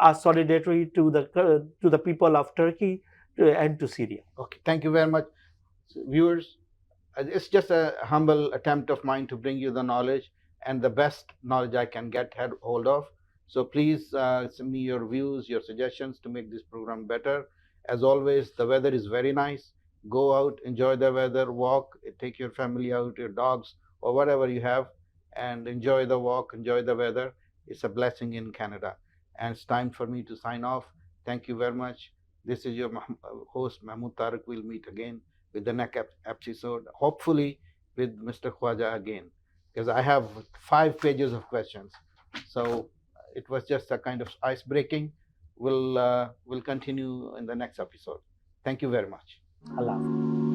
a solidarity to the people of Turkey and to Syria. Okay, thank you very much. So, viewers, it's just a humble attempt of mine to bring you the knowledge and the best knowledge I can get hold of. So please send me your views, your suggestions to make this program better. As always, the weather is very nice. Go out, enjoy the weather, walk, take your family out, your dogs, or whatever you have, and enjoy the walk, enjoy the weather. It's a blessing in Canada. And it's time for me to sign off. Thank you very much. This is your host, Mahmood Tariq. We'll meet again with the next episode, hopefully with Mr. Khawaja again, because I have 5 pages of questions. So it was just a kind of ice breaking. We'll continue in the next episode. Thank you very much. Allah.